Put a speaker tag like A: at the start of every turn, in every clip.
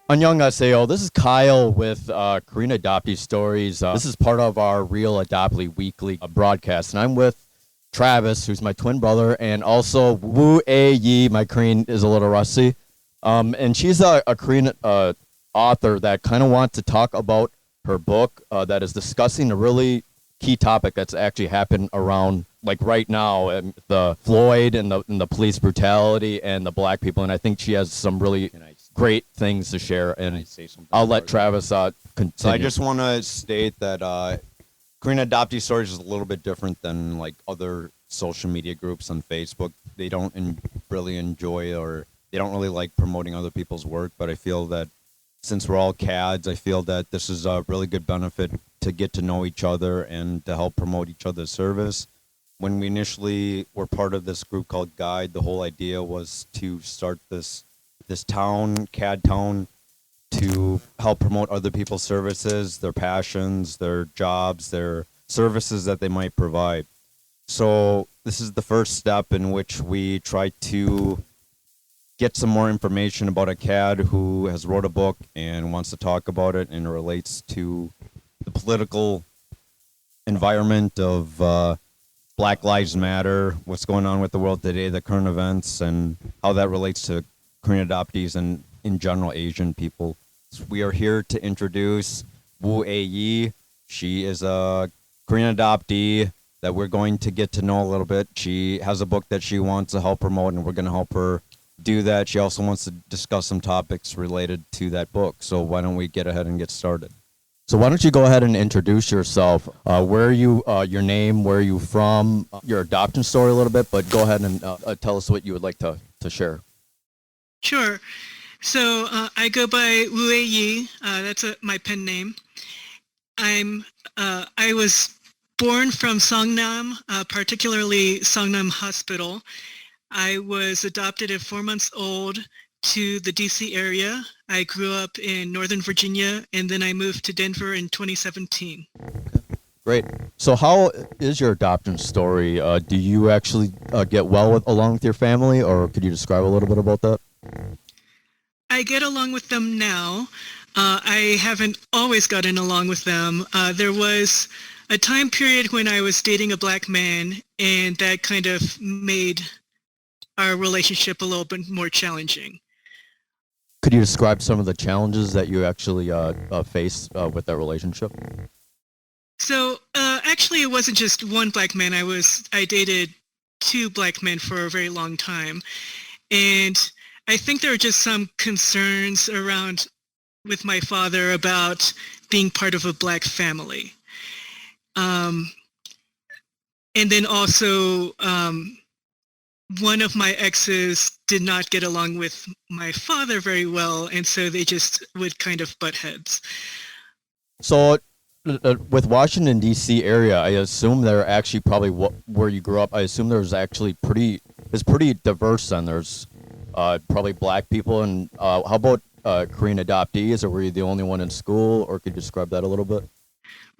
A: Annyeonghaseyo. This is Kyle with KoreanAdopteeStories. This is part of our Real Adoptee weekly broadcast, and I'm with Travis, who's my twin brother, and also Woo A Yi. My Korean is a little rusty, and she's a Korean author that kind of wants to talk about her book that is discussing a really key topic that's actually happened around like right now, the Floyd and the police brutality and the black people, and I think she has some really great things to share, and I'll let Travis continue.
B: So I just want to state that Korean Adoptee Stories is a little bit different than like other social media groups on Facebook. They don't really enjoy, or they don't really like promoting other people's work, but I feel that since we're all CADs, I feel that this is a really good benefit to get to know each other and to help promote each other's service. When we initially were part of this group called Guide, the whole idea was to start this town, CAD town, to help promote other people's services, their passions, their jobs, their services that they might provide. So this is the first step in which we try to get some more information about a CAD who has wrote a book and wants to talk about it, and it relates to the political environment of Black Lives Matter, what's going on with the world today, the current events, and how that relates to Korean adoptees and, in general, Asian people. So we are here to introduce Woo A Yi. She is a Korean adoptee that we're going to get to know a little bit. She has a book that she wants to help promote, and we're going to help her do that. She also wants to discuss some topics related to that book. So why don't we get ahead and get started?
A: So why don't you go ahead and introduce yourself? Where are you, your name, where are you from, your adoption story a little bit, but go ahead and tell us what you would like to share.
C: Sure. So I go by Woo Yi. That's my pen name. I was born from Songnam, particularly Songnam Hospital. I was adopted at 4 months old to the DC area. I grew up in Northern Virginia, and then I moved to Denver in 2017.
A: Great. So how is your adoption story? Do you actually get well along with your family, or could you describe a little bit about that?
C: I get along with them now. I haven't always gotten along with them. There was a time period when I was dating a black man, and that kind of made our relationship a little bit more challenging.
A: Could you describe some of the challenges that you actually faced with that relationship?
C: So actually, it wasn't just one black man. I dated two black men for a very long time, and I think there were just some concerns around with my father about being part of a black family, and then also one of my exes did not get along with my father very well, and so they just would kind of butt heads.
A: So with Washington, D.C. area, I assume they're actually probably where you grew up. I assume there's actually it's pretty diverse, and there's probably black people. And how about Korean adoptees, or were you the only one in school, or could you describe that a little bit?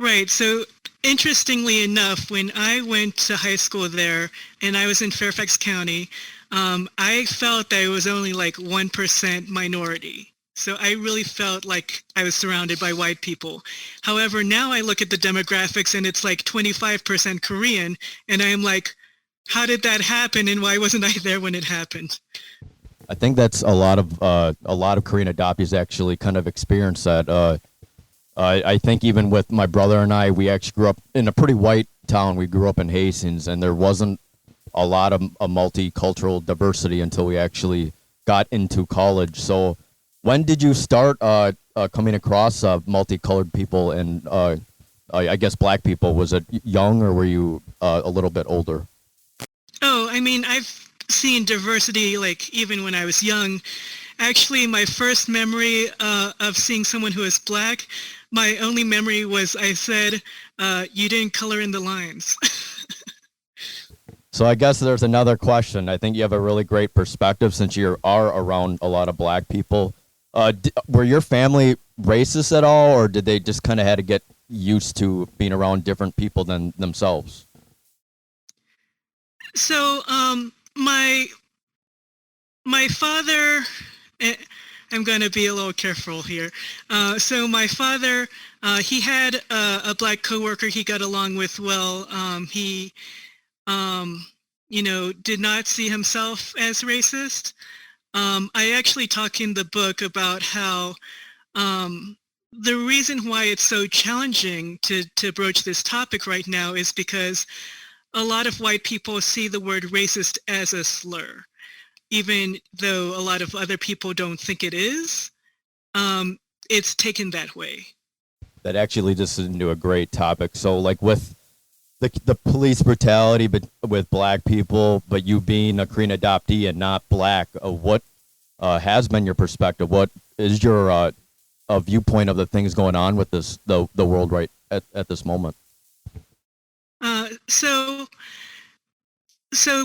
C: Right. So interestingly enough, when I went to high school there, and I was in Fairfax County, I felt that it was only like 1% minority. So I really felt like I was surrounded by white people. However, now I look at the demographics and it's like 25% Korean, and I'm like, how did that happen, and why wasn't I there when it happened?
A: I think that's a lot of Korean adoptees actually kind of experience that. I think even with my brother and I, we actually grew up in a pretty white town. We grew up in Hastings, and there wasn't a lot of a multicultural diversity until we actually got into college. So when did you start coming across multicolored people and I guess black people? Was it young, or were you a little bit older?
C: Oh, I mean, I've seen diversity like even when I was young. Actually, my first memory of seeing someone who is black, my only memory was I said, you didn't color in the lines.
A: So I guess there's another question. I think you have a really great perspective since you are around a lot of black people. Were your family racist at all, or did they just kind of had to get used to being around different people than themselves?
C: So my father I'm going to be a little careful here. So my father, he had a black coworker he got along with well. He, did not see himself as racist. I actually talk in the book about how the reason why it's so challenging to broach this topic right now is because a lot of white people see the word racist as a slur, even though a lot of other people don't think it is. It's taken that way.
A: That actually leads us into a great topic. So, like with the police brutality, but with black people, but you being a Korean adoptee and not black, what has been your perspective? What is your a viewpoint of the things going on with the world right at this moment?
C: So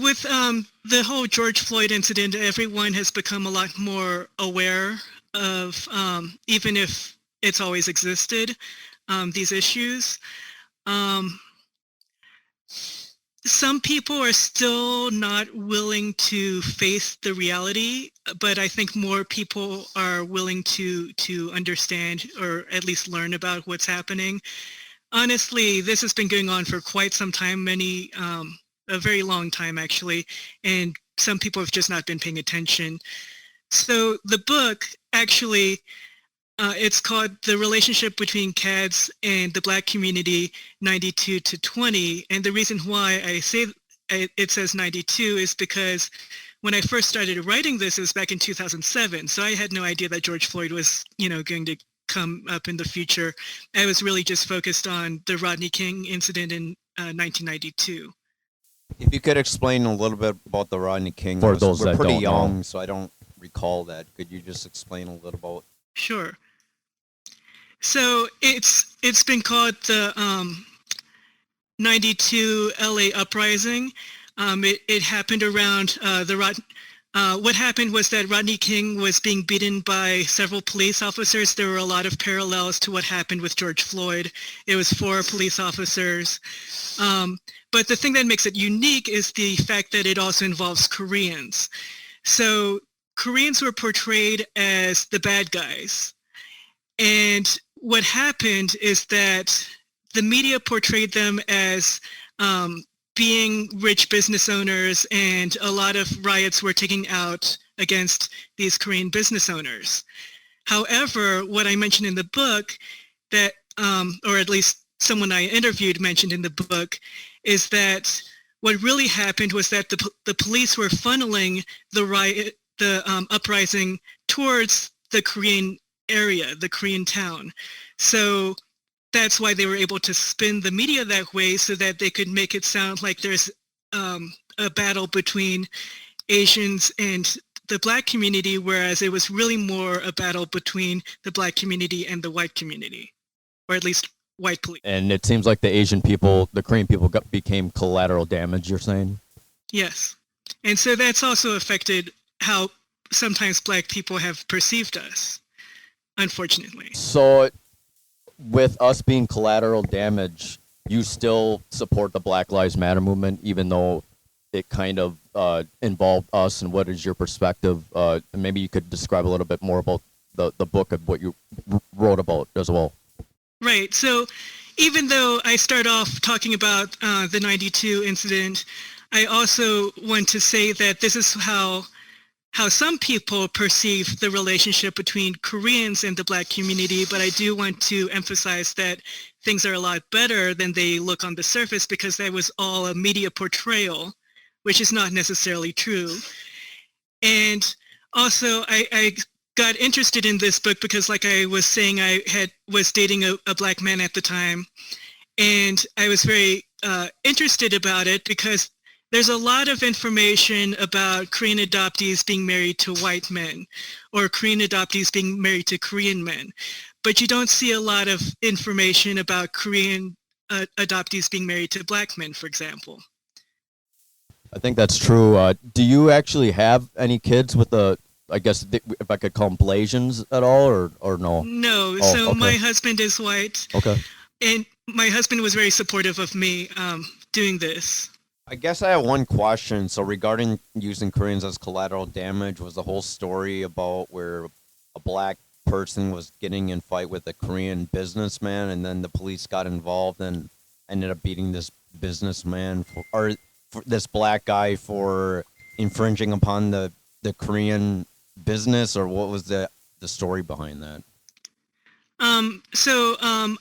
C: with the whole George Floyd incident, everyone has become a lot more aware of, even if it's always existed, these issues. Some people are still not willing to face the reality, but I think more people are willing to understand or at least learn about what's happening. Honestly, this has been going on for quite some time, a very long time actually, and some people have just not been paying attention. So the book actually, it's called The Relationship Between CADS and the Black Community 92 to 20. And the reason why I say it says 92 is because when I first started writing this, it was back in 2007. So I had no idea that George Floyd was, going to come up in the future. I was really just focused on the Rodney King incident in 1992.
B: If you could explain a little bit about the Rodney King.
A: For those
B: we're
A: that
B: pretty
A: don't
B: young,
A: know.
B: so I don't recall that. Could you just explain a little about?
C: Sure. So it's been called the 92 LA uprising. It happened around what happened was that Rodney King was being beaten by several police officers. There were a lot of parallels to what happened with George Floyd. It was 4 police officers. But the thing that makes it unique is the fact that it also involves Koreans. So Koreans were portrayed as the bad guys. And what happened is that the media portrayed them as being rich business owners, and a lot of riots were taken out against these Korean business owners. However, what I mentioned in the book that, or at least someone I interviewed mentioned in the book, is that what really happened was that the police were funneling the uprising towards the Korean area, the Korean town. So that's why they were able to spin the media that way, so that they could make it sound like there's a battle between Asians and the black community, whereas it was really more a battle between the black community and the white community, or at least white police.
A: And it seems like the Asian people, the Korean people became collateral damage, you're saying?
C: Yes. And so that's also affected how sometimes black people have perceived us, unfortunately.
A: So with us being collateral damage, you still support the Black Lives Matter movement, even though it kind of involved us, and what is your perspective? And maybe you could describe a little bit more about the book of what you wrote about as well.
C: Right. So even though I start off talking about the 92 incident, I also want to say that this is how some people perceive the relationship between Koreans and the black community, but I do want to emphasize that things are a lot better than they look on the surface, because that was all a media portrayal, which is not necessarily true. And also, I got interested in this book because, like I was saying, I was dating a black man at the time, and I was very interested about it because there's a lot of information about Korean adoptees being married to white men, or Korean adoptees being married to Korean men, but you don't see a lot of information about Korean adoptees being married to black men, for example.
A: I think that's true. Do you actually have any kids with I guess if I could call them Blasians at all, or no?
C: No.
A: Oh,
C: so
A: okay.
C: my husband is white.
A: Okay.
C: And my husband was very supportive of me doing this.
B: I guess I have one question. So regarding using Koreans as collateral damage, was the whole story about where a black person was getting in fight with a Korean businessman, and then the police got involved and ended up beating this businessman for this black guy for infringing upon the Korean business, or what was the story behind that?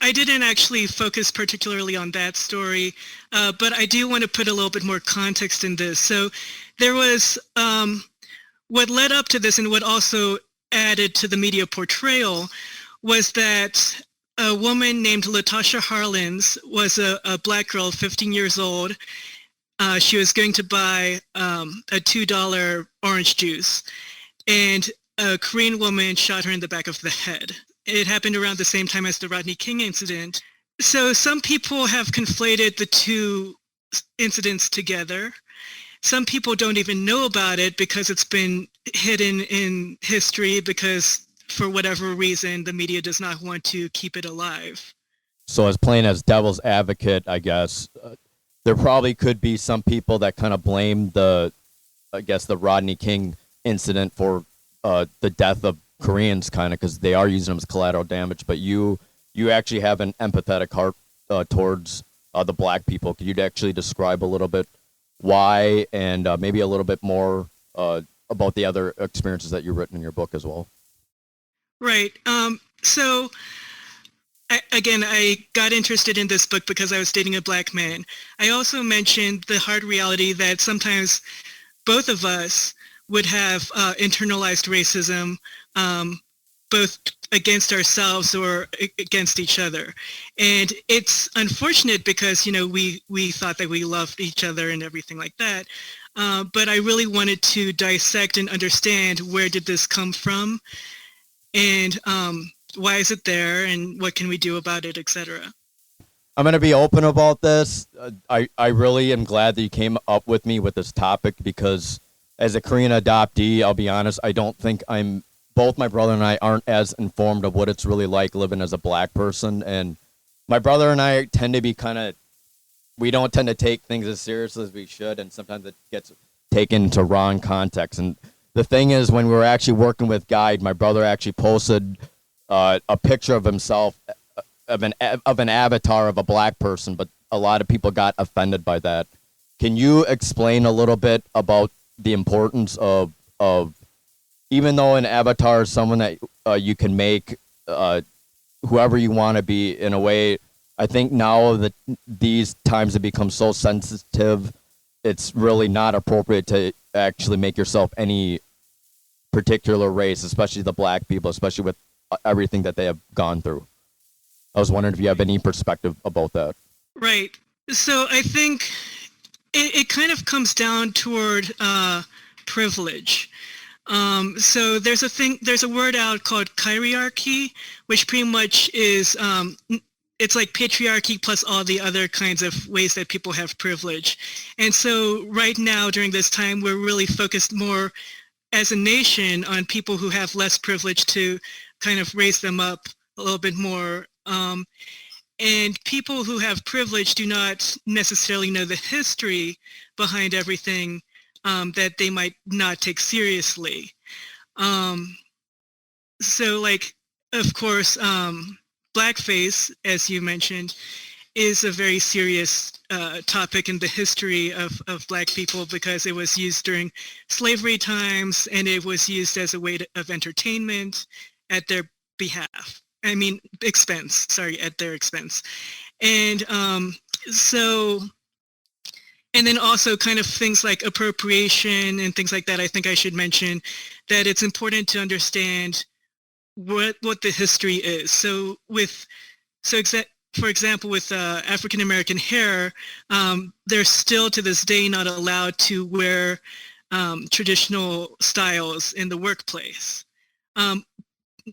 C: I didn't actually focus particularly on that story, but I do want to put a little bit more context in this. So there was what led up to this and what also added to the media portrayal was that a woman named Latasha Harlins was a black girl, 15 years old. She was going to buy a $2 orange juice, and a Korean woman shot her in the back of the head. It happened around the same time as the Rodney King incident. So some people have conflated the two incidents together. Some people don't even know about it because it's been hidden in history because for whatever reason, the media does not want to keep it alive.
A: So as playing as devil's advocate, I guess, there probably could be some people that kind of blame the Rodney King incident for the death of Koreans, kind of, because they are using them as collateral damage. But you actually have an empathetic heart towards the black people. Could you actually describe a little bit why, and maybe a little bit more about the other experiences that you've written in your book as well?
C: Right. So I got interested in this book because I was dating a black man. I also mentioned the hard reality that sometimes both of us would have internalized racism, both against ourselves or against each other. And it's unfortunate because, we thought that we loved each other and everything like that. But I really wanted to dissect and understand where did this come from, and why is it there, and what can we do about it, etc.
A: I'm going to be open about this. I really am glad that you came up with me with this topic because as a Korean adoptee, I'll be honest, I don't think both my brother and I aren't as informed of what it's really like living as a black person. And my brother and I tend to be we don't tend to take things as seriously as we should, and sometimes it gets taken into wrong context. And the thing is, when we were actually working with Guide, my brother actually posted a picture of himself, of an avatar of a black person, but a lot of people got offended by that. Can you explain a little bit about the importance of even though an avatar is someone that you can make whoever you want to be in a way? I think now that these times have become so sensitive, it's really not appropriate to actually make yourself any particular race, especially the black people, especially with everything that they have gone through. I was wondering if you have any perspective about that.
C: Right. So I think it kind of comes down toward privilege. So there's a word out called kyriarchy, which pretty much is, it's like patriarchy plus all the other kinds of ways that people have privilege. And so right now during this time, we're really focused more as a nation on people who have less privilege to kind of raise them up a little bit more. And people who have privilege do not necessarily know the history behind everything that they might not take seriously. So like, of course, Blackface, as you mentioned, is a very serious topic in the history of black people because it was used during slavery times and it was used as a way of entertainment at their behalf. At their expense. And and then also kind of things like appropriation and things like that, I think I should mention that it's important to understand what the history is. So for example, with African American hair, they're still to this day not allowed to wear traditional styles in the workplace.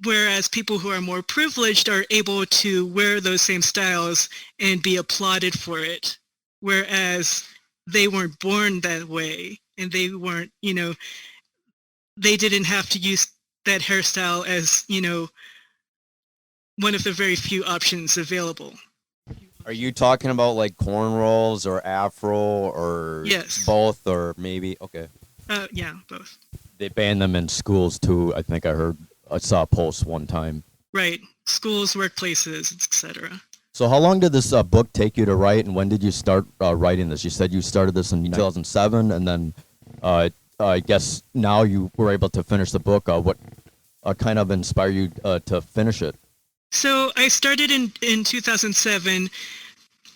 C: Whereas people who are more privileged are able to wear those same styles and be applauded for it. Whereas they weren't born that way and they weren't, they didn't have to use that hairstyle as, one of the very few options available.
B: Are you talking about like cornrows or afro or
C: Yes.
B: both or maybe? Okay.
C: Yeah, both.
A: They ban them in schools too, I think I heard saw a post one time.
C: Right. Schools, workplaces, etc.
A: So how long did this book take you to write, and when did you start writing this? You said you started this in 2007, and then I guess now you were able to finish the book. What kind of inspired you to finish it?
C: So I started in 2007.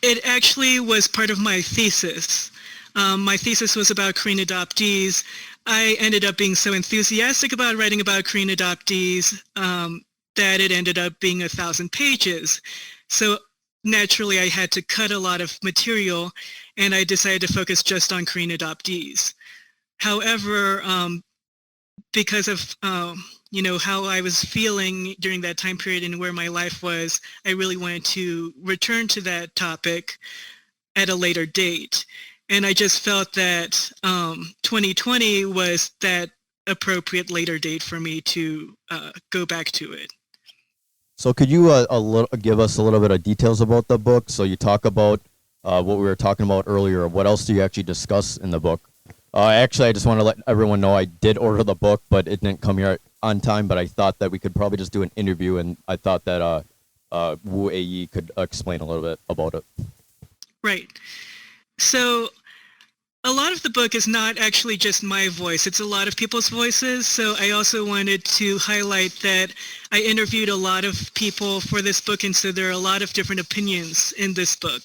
C: It actually was part of my thesis. My thesis was about Korean adoptees. I ended up being so enthusiastic about writing about Korean adoptees that it ended up being 1,000 pages. So naturally, I had to cut a lot of material, and I decided to focus just on Korean adoptees. However, because of how I was feeling during that time period and where my life was, I really wanted to return to that topic at a later date. And I just felt that 2020 was that appropriate later date for me to go back to it.
A: So could you give us a little bit of details about the book? So you talk about what we were talking about earlier. What else do you actually discuss in the book? Actually, I just want to let everyone know I did order the book, but it didn't come here on time. But I thought that we could probably just do an interview, and I thought that Woo A.E. could explain a little bit about it.
C: Right. So a lot of the book is not actually just my voice. It's a lot of people's voices. So I also wanted to highlight that I interviewed a lot of people for this book, and so there are a lot of different opinions in this book.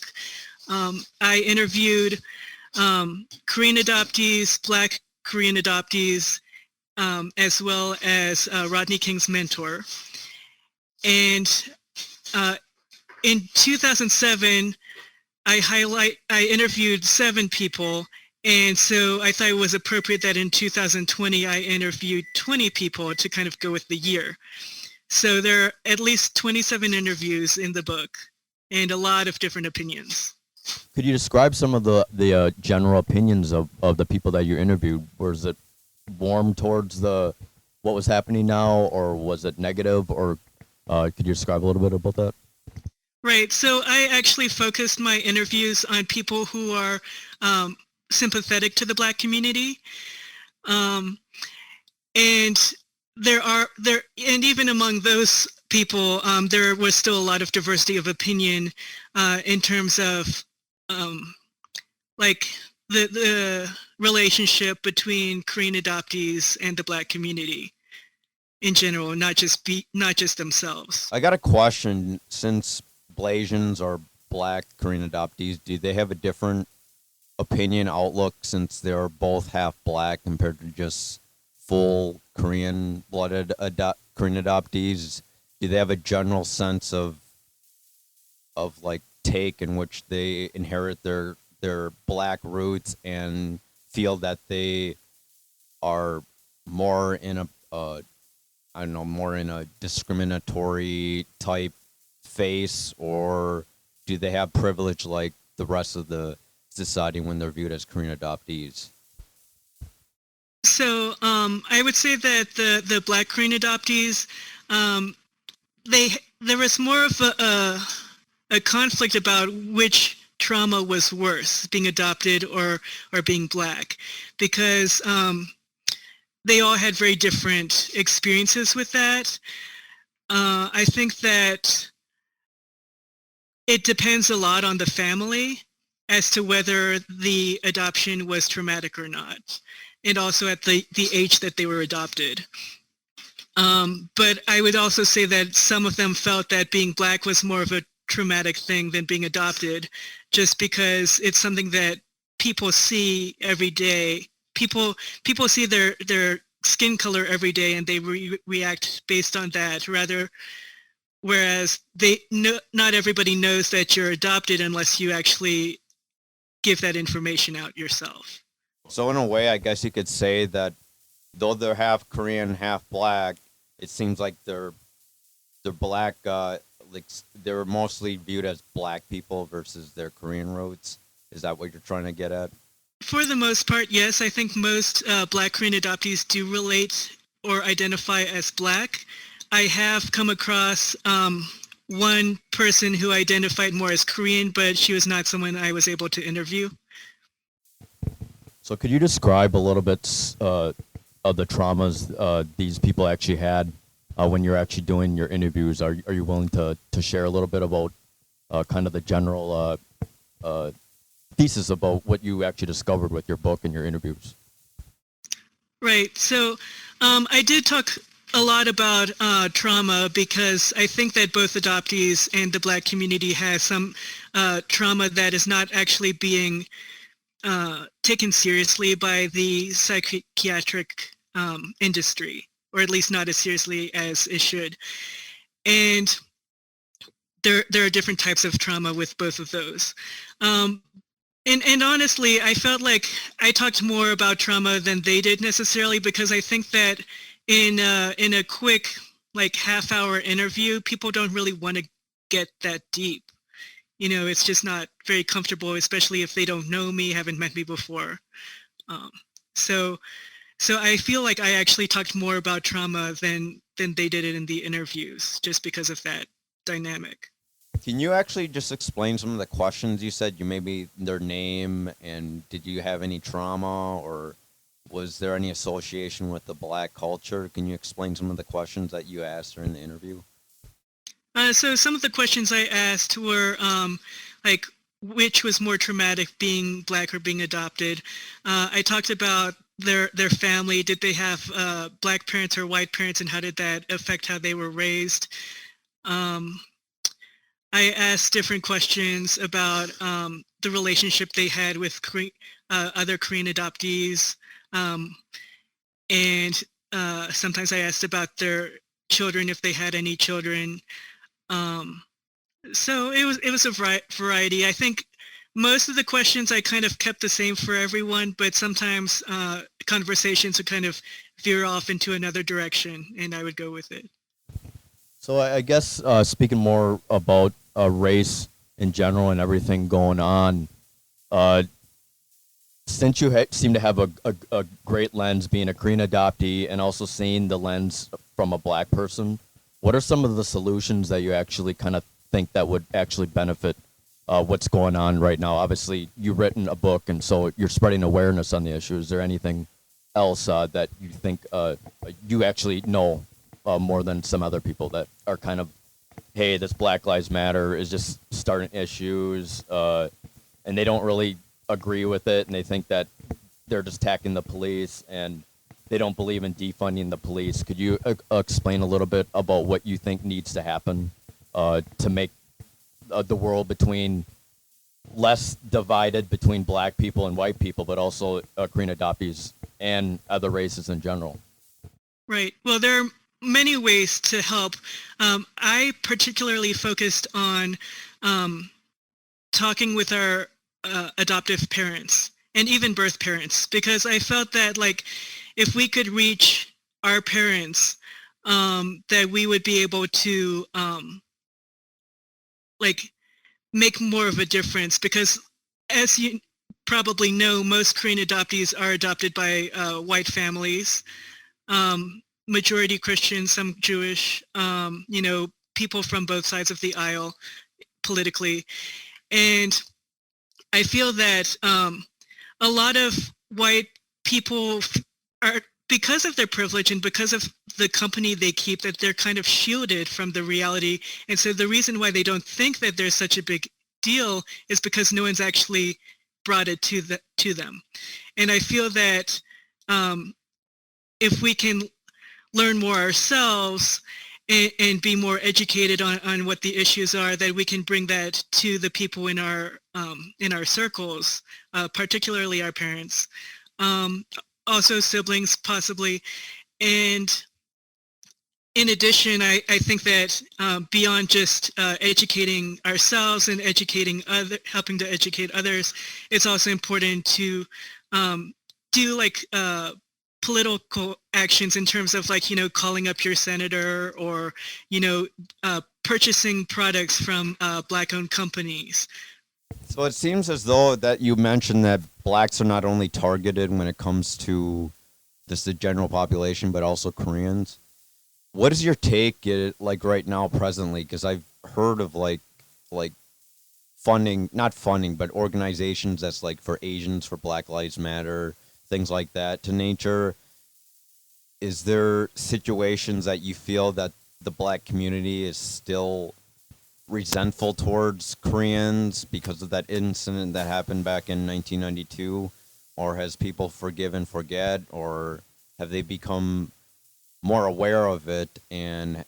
C: I interviewed Korean adoptees, Black Korean adoptees, as well as Rodney King's mentor. And in 2007, I interviewed 7 people, and so I thought it was appropriate that in 2020 I interviewed 20 people to kind of go with the year. So there are at least 27 interviews in the book and a lot of different opinions.
A: Could you describe some of the general opinions of the people that you interviewed? Was it warm towards what was happening now, or was it negative, or could you describe a little bit about that?
C: Right. So I actually focused my interviews on people who are sympathetic to the Black community, and even among those people, there was still a lot of diversity of opinion in terms of like the relationship between Korean adoptees and the Black community in general, not just themselves.
B: I got a question. Since Blasians are Black Korean adoptees, do they have a different opinion outlook since they're both half Black compared to just full Korean-blooded Korean adoptees? Do they have a general sense of like take in which they inherit their Black roots and feel that they are more in a discriminatory type face, or do they have privilege like the rest of the society when they're viewed as Korean adoptees?
C: So I would say that the Black Korean adoptees, there was more of a conflict about which trauma was worse, being adopted or being Black, because they all had very different experiences with that. I think that it depends a lot on the family as to whether the adoption was traumatic or not, and also at the age that they were adopted. But I would also say that some of them felt that being Black was more of a traumatic thing than being adopted, just because it's something that people see every day. People see their skin color every day, and they react based on that. Whereas not everybody knows that you're adopted unless you actually give that information out yourself.
B: So in a way, I guess you could say that though they're half Korean, half Black, it seems like they're Black. They're mostly viewed as Black people versus their Korean roots. Is that what you're trying to get at?
C: For the most part, yes. I think most Black Korean adoptees do relate or identify as Black. I have come across one person who identified more as Korean, but she was not someone I was able to interview.
A: So could you describe a little bit of the traumas these people actually had? when you're actually doing your interviews? Are you willing to share a little bit about kind of the general thesis about what you actually discovered with your book and your interviews?
C: Right. So I did talk a lot about trauma because I think that both adoptees and the Black community has some trauma that is not actually being taken seriously by the psychiatric industry, or at least not as seriously as it should. And there are different types of trauma with both of those. And honestly, I felt like I talked more about trauma than they did necessarily, because I think that in a quick like half-hour interview, people don't really want to get that deep. You know, it's just not very comfortable, especially if they don't know me, haven't met me before. So I feel like I actually talked more about trauma than they did it in the interviews, just because of that dynamic.
B: Can you actually just explain some of the questions you said? You maybe their name, and did you have any trauma, or was there any association with the Black culture? Can you explain some of the questions that you asked during the interview?
C: So some of the questions I asked were like, which was more traumatic, being Black or being adopted? I talked about their family. Did they have Black parents or white parents, and how did that affect how they were raised? I asked different questions about the relationship they had with other Korean adoptees, and sometimes I asked about their children, if they had any children. So it was a variety. I think most of the questions I kind of kept the same for everyone, but sometimes conversations would kind of veer off into another direction, and I would go with it.
A: So I guess speaking more about race in general and everything going on, since you seem to have a great lens being a Korean adoptee and also seeing the lens from a Black person, what are some of the solutions that you actually kind of think that would actually benefit what's going on right now? Obviously, you've written a book, and so you're spreading awareness on the issue. Is there anything else that you think you actually know more than some other people that are kind of, hey, this Black Lives Matter is just starting issues, and they don't really agree with it, and they think that they're just attacking the police, and they don't believe in defunding the police? Could you explain a little bit about what you think needs to happen to make the world less divided between Black people and white people, but also Korean adoptees and other races in general?
C: Right. Well, there are many ways to help. I particularly focused on talking with our adoptive parents and even birth parents, because I felt that, like, if we could reach our parents, that we would be able to like make more of a difference, because as you probably know, most Korean adoptees are adopted by white families, majority Christian, some Jewish, you know, people from both sides of the aisle politically. And I feel that a lot of white people are, because of their privilege and because of the company they keep, that they're kind of shielded from the reality. And so the reason why they don't think that there's such a big deal is because no one's actually brought it to them. And I feel that if we can learn more ourselves and be more educated on what the issues are, that we can bring that to the people in our circles, particularly our parents, also siblings possibly. And in addition, I think that beyond just educating ourselves and helping to educate others, it's also important to do like political actions in terms of, like, you know, calling up your senator, or, you know, purchasing products from Black-owned companies.
B: So it seems as though that you mentioned that Blacks are not only targeted when it comes to just the general population, but also Koreans. What is your take, like, right now, presently? Because I've heard of like funding, not funding, but organizations that's like for Asians, for Black Lives Matter, things like that to nature. is there situations that you feel that the black community is still resentful towards Koreans because of that incident that happened back in 1992? Or has people forgive and forget? Or have they become more aware of it, and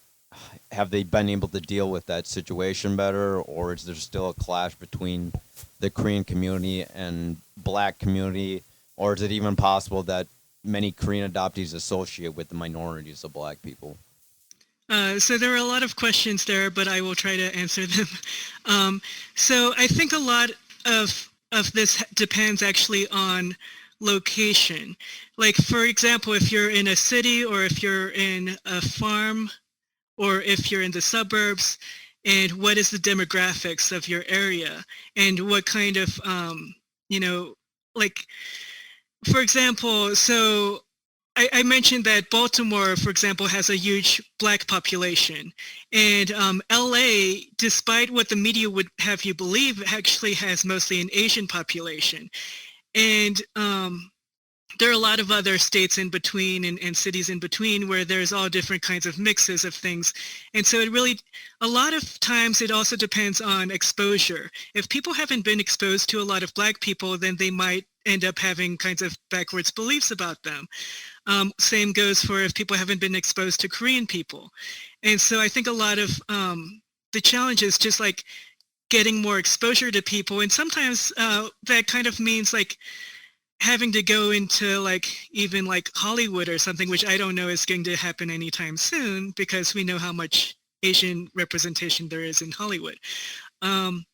B: have they been able to deal with that situation better? Or is there still a clash between the Korean community and black community? Or is it even possible that many Korean adoptees associate with the minorities of black people?
C: So there are a lot of questions there, but I will try to answer them. So I think a lot of this depends actually on location. Like, for example, if you're in a city, or if you're in a farm, or if you're in the suburbs, and what is the demographics of your area, and what kind of, like, for example, so I mentioned that Baltimore, for example, has a huge black population. And LA, despite what the media would have you believe, actually has mostly an Asian population. And there are a lot of other states in between, and cities in between, where there's all different kinds of mixes of things. And so it really, a lot of times it also depends on exposure. If people haven't been exposed to a lot of black people, then they might end up having kinds of backwards beliefs about them. Same goes for if people haven't been exposed to Korean people. And so I think a lot of the challenge is just like getting more exposure to people. And sometimes that kind of means like having to go into like even like Hollywood or something, which I don't know is going to happen anytime soon, because we know how much Asian representation there is in Hollywood. But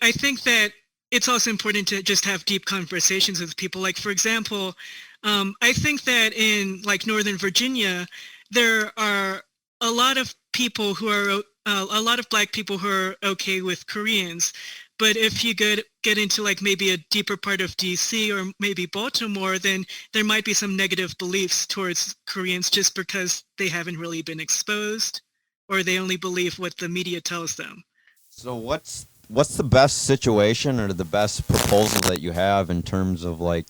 C: I think that it's also important to just have deep conversations with people. Like, for example, I think that in like Northern Virginia, there are a lot of people who are, a lot of black people who are okay with Koreans. But if you get into like maybe a deeper part of DC or maybe Baltimore, then there might be some negative beliefs towards Koreans just because they haven't really been exposed, or they only believe what the media tells them.
B: So what's the best situation or the best proposal that you have in terms of like,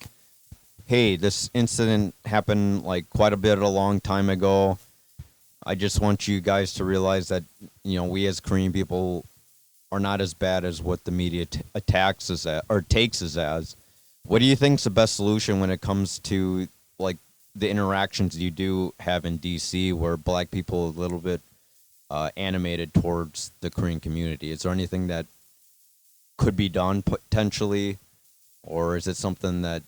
B: hey, this incident happened like quite a bit a long time ago. I just want you guys to realize that, you know, we as Korean people are not as bad as what the media attacks us at, or takes us as. What do you think is the best solution when it comes to like the interactions you do have in DC, where black people are a little bit animated towards the Korean community? Is there anything that could be done potentially, or is it something that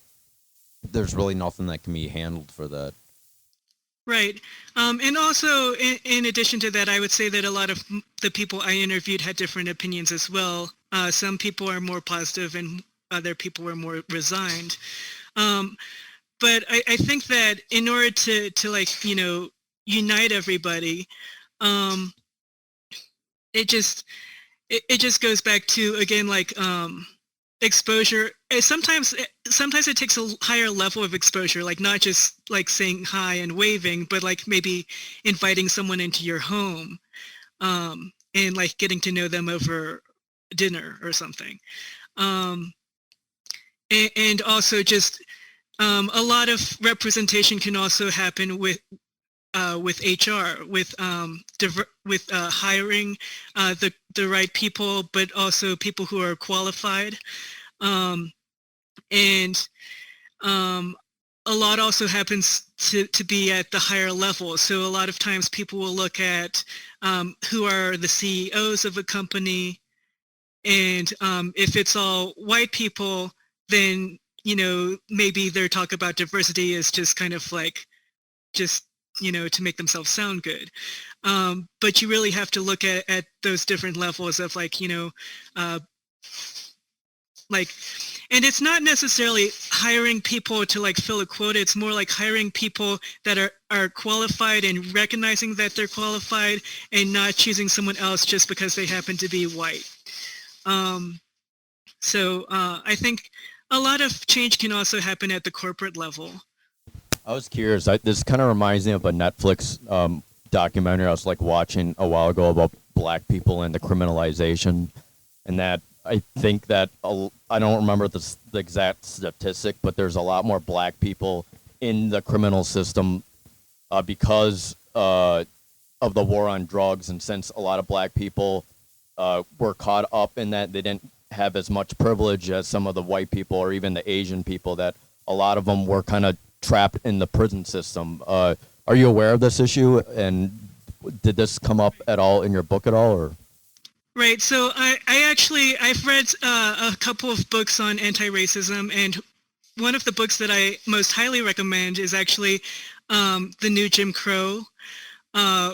B: there's really nothing that can be handled for that?
C: Right. And also, in addition to that, I would say that a lot of the people I interviewed had different opinions as well. Some people are more positive and other people were more resigned. But I think that in order to like, you know, unite everybody, it just goes back to, again, like exposure. Sometimes it takes a higher level of exposure, like not just like saying hi and waving, but like maybe inviting someone into your home, and like getting to know them over dinner or something. And also just a lot of representation can also happen with HR, with hiring the right people, but also people who are qualified. And a lot also happens to be at the higher level. So a lot of times people will look at who are the CEOs of a company, and if it's all white people, then, you know, maybe their talk about diversity is just kind of like just, you know, to make themselves sound good. But you really have to look at those different levels of like, you know, like, and it's not necessarily hiring people to like fill a quota. It's more like hiring people that are qualified and recognizing that they're qualified, and not choosing someone else just because they happen to be white. So I think a lot of change can also happen at the corporate level.
A: I was curious. This kind of reminds me of a Netflix documentary I was like watching a while ago about black people and the criminalization, and that I think that I don't remember the exact statistic, but there's a lot more black people in the criminal system because of the war on drugs, and since a lot of black people were caught up in that, they didn't have as much privilege as some of the white people or even the Asian people, that a lot of them were kind of trapped in the prison system. Are you aware of this issue, and did this come up at all in your book at all? Or?
C: Right. So I've read a couple of books on anti-racism, and one of the books that I most highly recommend is actually The New Jim Crow,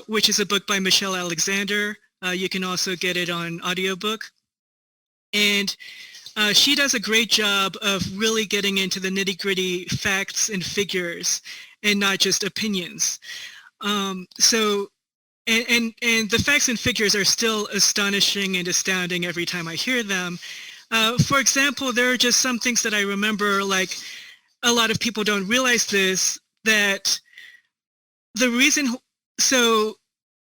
C: which is a book by Michelle Alexander. You can also get it on audiobook. And she does a great job of really getting into the nitty-gritty facts and figures and not just opinions. And the facts and figures are still astonishing and astounding every time I hear them. For example, there are just some things that I remember, like a lot of people don't realize this, that the reason, so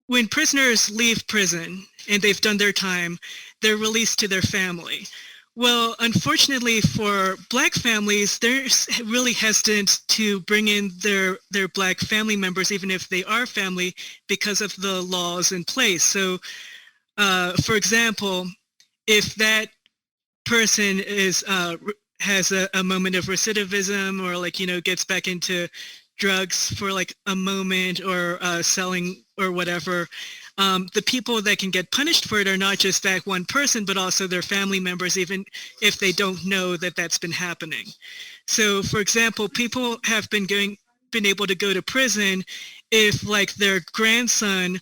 C: when prisoners leave prison and they've done their time, they're released to their family. Well, unfortunately for black families, they're really hesitant to bring in their black family members, even if they are family, because of the laws in place. So, for example, if that person is has a moment of recidivism, or gets back into drugs for like a moment, or selling or whatever, the people that can get punished for it are not just that one person, but also their family members, even if they don't know that that's been happening. So, for example, people have been able to go to prison if, like, their grandson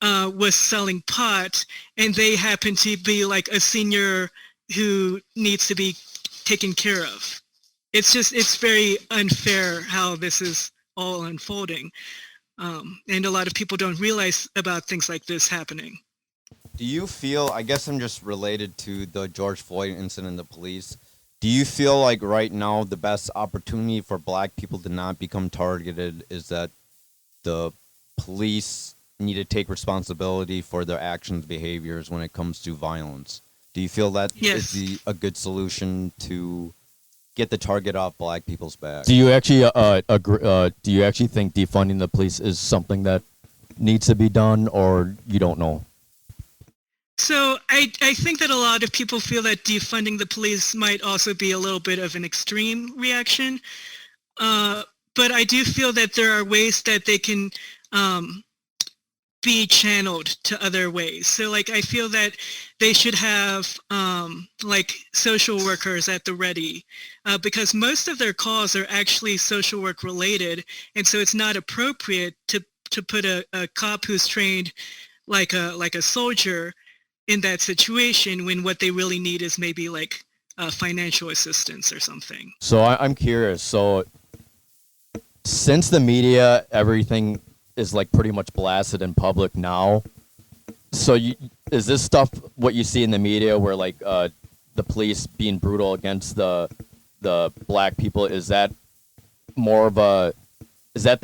C: was selling pot, and they happen to be like a senior who needs to be taken care of. It's very unfair how this is all unfolding. And a lot of people don't realize about things like this happening.
B: Do you feel, I guess I'm just related to the George Floyd incident, the police, do you feel like right now the best opportunity for black people to not become targeted is that the police need to take responsibility for their actions, behaviors when it comes to violence? Do you feel that
C: Yes.
B: is a good solution to get the target off black people's back?
A: Do you actually agree? Do you actually think defunding the police is something that needs to be done, or you don't know?
C: So I think that a lot of people feel that defunding the police might also be a little bit of an extreme reaction. But I do feel that there are ways that they can be channeled to other ways. So, like, I feel that they should have like social workers at the ready, because most of their calls are actually social work related, and so it's not appropriate to put a cop who's trained like a soldier in that situation when what they really need is maybe like financial assistance or something.
A: So I'm curious. So since the media, everything is like pretty much blasted in public now. So is this stuff what you see in the media, where like the police being brutal against the black people? Is that the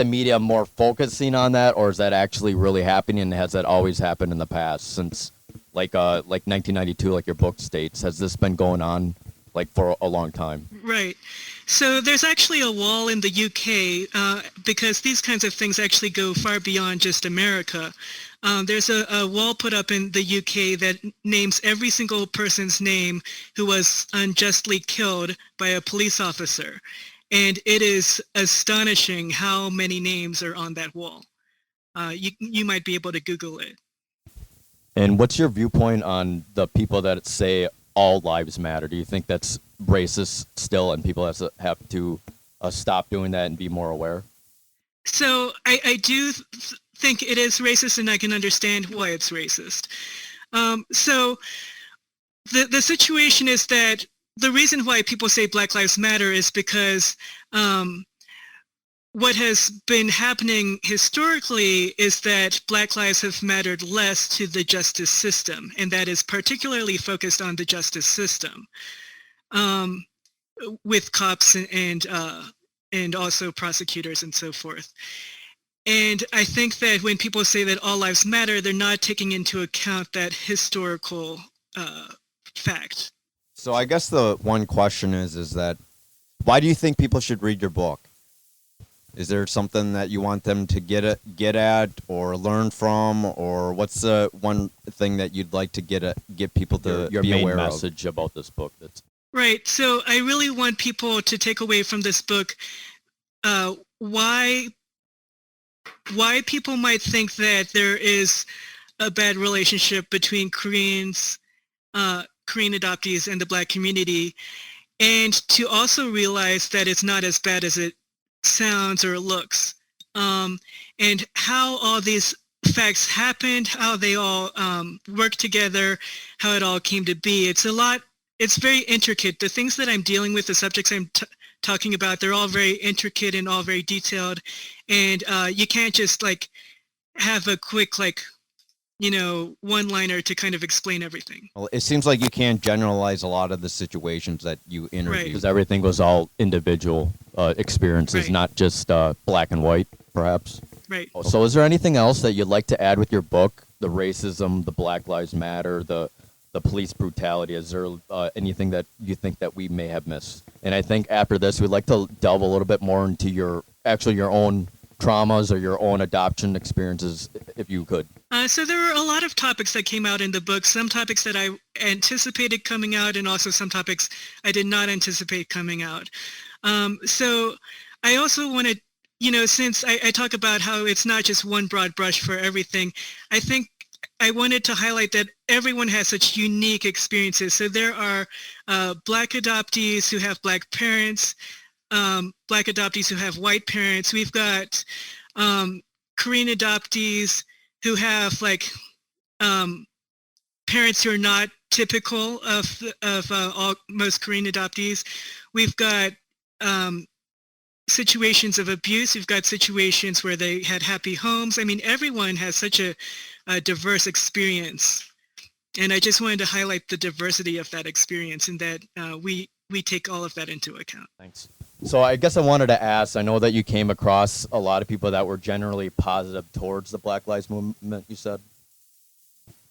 A: media more focusing on that, or is that actually really happening? And has that always happened in the past, since like 1992, like your book states? Has this been going on like for a long time?
C: Right. So there's actually a wall in the UK, because these kinds of things actually go far beyond just America. There's a wall put up in the UK that names every single person's name who was unjustly killed by a police officer. And it is astonishing how many names are on that wall. You might be able to Google it.
A: And what's your viewpoint on the people that say all lives matter? Do you think that's racist still, and people have to stop doing that and be more aware?
C: So I do think it is racist, and I can understand why it's racist. So the situation is that the reason why people say Black Lives Matter is because what has been happening historically is that Black lives have mattered less to the justice system, and that is particularly focused on the justice system, with cops and also prosecutors and so forth. And I think that when people say that all lives matter, they're not taking into account that historical fact.
B: So I guess the one question is that why do you think people should read your book? Is there something that you want them to get at or learn from, or what's the one thing that you'd like to get people to
A: Your
B: be
A: main
B: aware
A: message about this book? That's
C: Right. So I really want people to take away from this book why people might think that there is a bad relationship between Korean adoptees and the Black community, and to also realize that it's not as bad as it sounds or looks, and how all these facts happened, how they all work together, how it all came to be. It's very intricate. The things that I'm dealing with, the subjects I'm talking about, they're all very intricate and all very detailed, and you can't just like have a quick one-liner to kind of explain everything.
B: Well, it seems like you can't generalize a lot of the situations that you interview.
C: Right.
A: because everything was all individual experiences,
C: Right.
A: not just black and white, perhaps.
C: Right.
A: So is there anything else that you'd like to add with your book? The racism, the Black Lives Matter, the police brutality. Is there anything that you think that we may have missed? And I think after this, we'd like to delve a little bit more into your own traumas or your own adoption experiences, if you could.
C: So there were a lot of topics that came out in the book, some topics that I anticipated coming out and also some topics I did not anticipate coming out. So I also wanted, since I talk about how it's not just one broad brush for everything, I think I wanted to highlight that everyone has such unique experiences. So there are Black adoptees who have Black parents, Black adoptees who have white parents. We've got Korean adoptees who have parents who are not typical of most Korean adoptees. We've got situations of abuse. We've got situations where they had happy homes. I mean, everyone has such a diverse experience. And I just wanted to highlight the diversity of that experience and that we take all of that into account.
A: Thanks. So I guess I wanted to ask, I know that you came across a lot of people that were generally positive towards the Black Lives Movement, you said.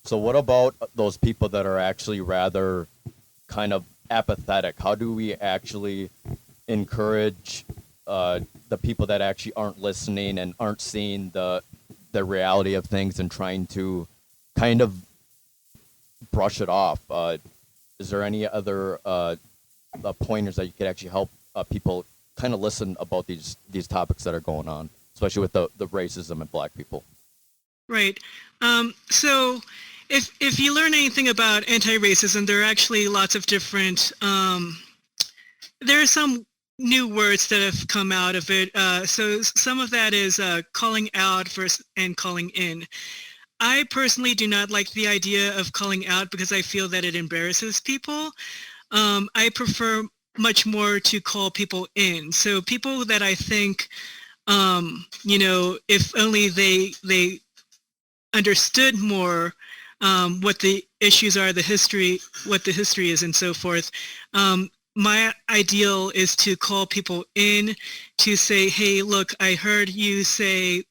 A: So what about those people that are actually rather kind of apathetic? How do we actually encourage the people that actually aren't listening and aren't seeing the reality of things and trying to kind of brush it off? Is there any other pointers that you could actually help people kind of listen about these topics that are going on, especially with the racism and Black people?
C: Right. So if you learn anything about anti-racism, there are actually lots of different, there are some new words that have come out of it. So some of that is calling out versus and calling in. I personally do not like the idea of calling out because I feel that it embarrasses people. I prefer much more to call people in. So people that I think, if only they understood more what the issues are, what the history is and so forth. My ideal is to call people in to say, hey, look, I heard you say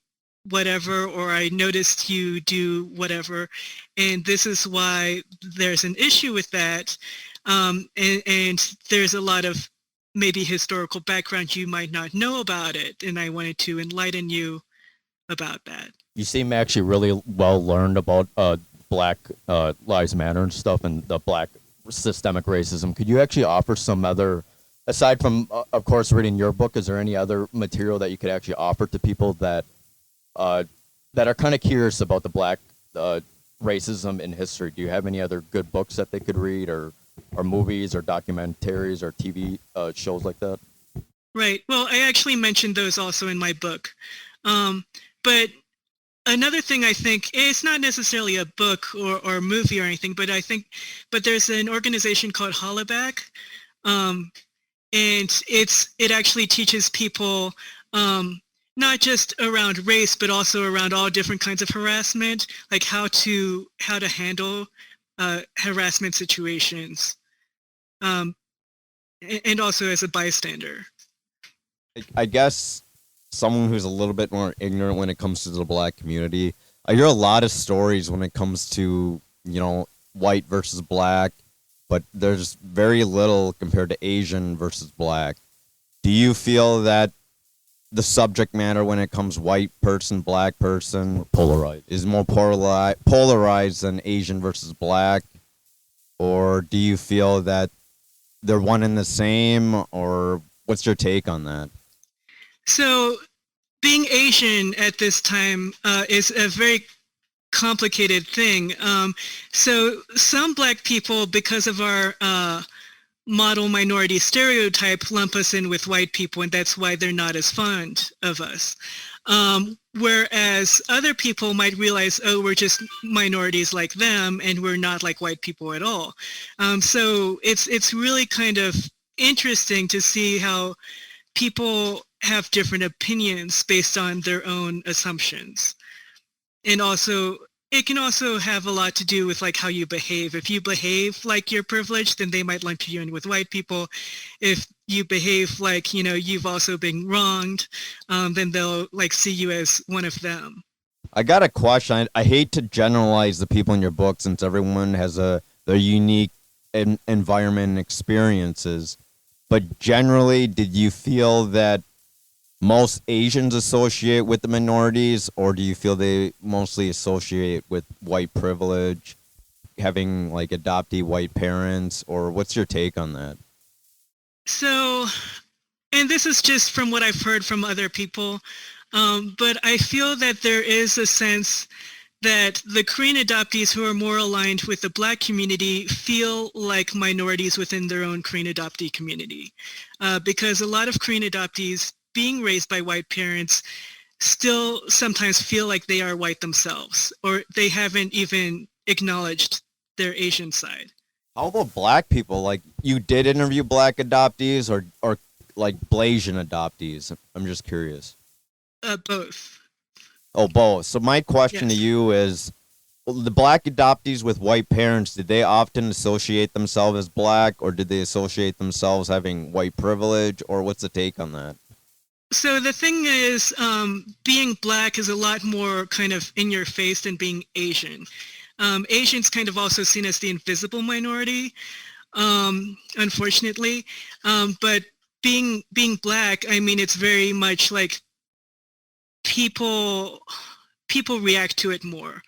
C: whatever, or I noticed you do whatever, and this is why there's an issue with that. And there's a lot of maybe historical background you might not know about it, and I wanted to enlighten you about that.
A: You seem actually really well learned about Black Lives Matter and stuff and the Black systemic racism. Could you actually offer some other, aside from, of course, reading your book, is there any other material that you could actually offer to people that are kind of curious about the Black racism in history? Do you have any other good books that they could read, or movies or documentaries or TV shows like that?
C: Right. Well, I actually mentioned those also in my book. But another thing I think, it's not necessarily a book or a movie or anything, but there's an organization called Hollaback, and it actually teaches people not just around race, but also around all different kinds of harassment, like how to handle harassment situations, and also as a bystander.
B: I guess someone who's a little bit more ignorant when it comes to the Black community, I hear a lot of stories when it comes to, white versus Black, but there's very little compared to Asian versus Black. Do you feel that the subject matter when it comes white person, black person
A: Polarized.
B: is more polarized than Asian versus black? Or do you feel that they're one and the same? Or what's your take on that?
C: So being Asian at this time is a very complicated thing. So some black people, because of our model minority stereotype, lump us in with white people, and that's why they're not as fond of us. Whereas other people might realize, oh, we're just minorities like them, and we're not like white people at all. So it's really kind of interesting to see how people have different opinions based on their own assumptions. And also, it can also have a lot to do with like how you behave. If you behave like you're privileged, then they might lump you in with white people. If you behave like, you know, you've also been wronged, then they'll like see you as one of them.
B: I got a question. I hate to generalize the people in your book since everyone has their unique environment and experiences. But generally, did you feel that most Asians associate with the minorities, or do you feel they mostly associate with white privilege, having like adoptee white parents, or what's your take on that?
C: So, and this is just from what I've heard from other people, but I feel that there is a sense that the Korean adoptees who are more aligned with the black community feel like minorities within their own Korean adoptee community, because a lot of Korean adoptees being raised by white parents still sometimes feel like they are white themselves, or they haven't even acknowledged their Asian side.
B: How about black people? Like, you did interview black adoptees or like Blasian adoptees? I'm just curious.
C: Both.
B: Oh, both. So my question to you is, the black adoptees with white parents, did they often associate themselves as black, or did they associate themselves having white privilege, or what's the take on that?
C: So the thing is, being black is a lot more kind of in your face than being Asian. Asians kind of also seen as the invisible minority, unfortunately. But being black, I mean, it's very much like people react to it more.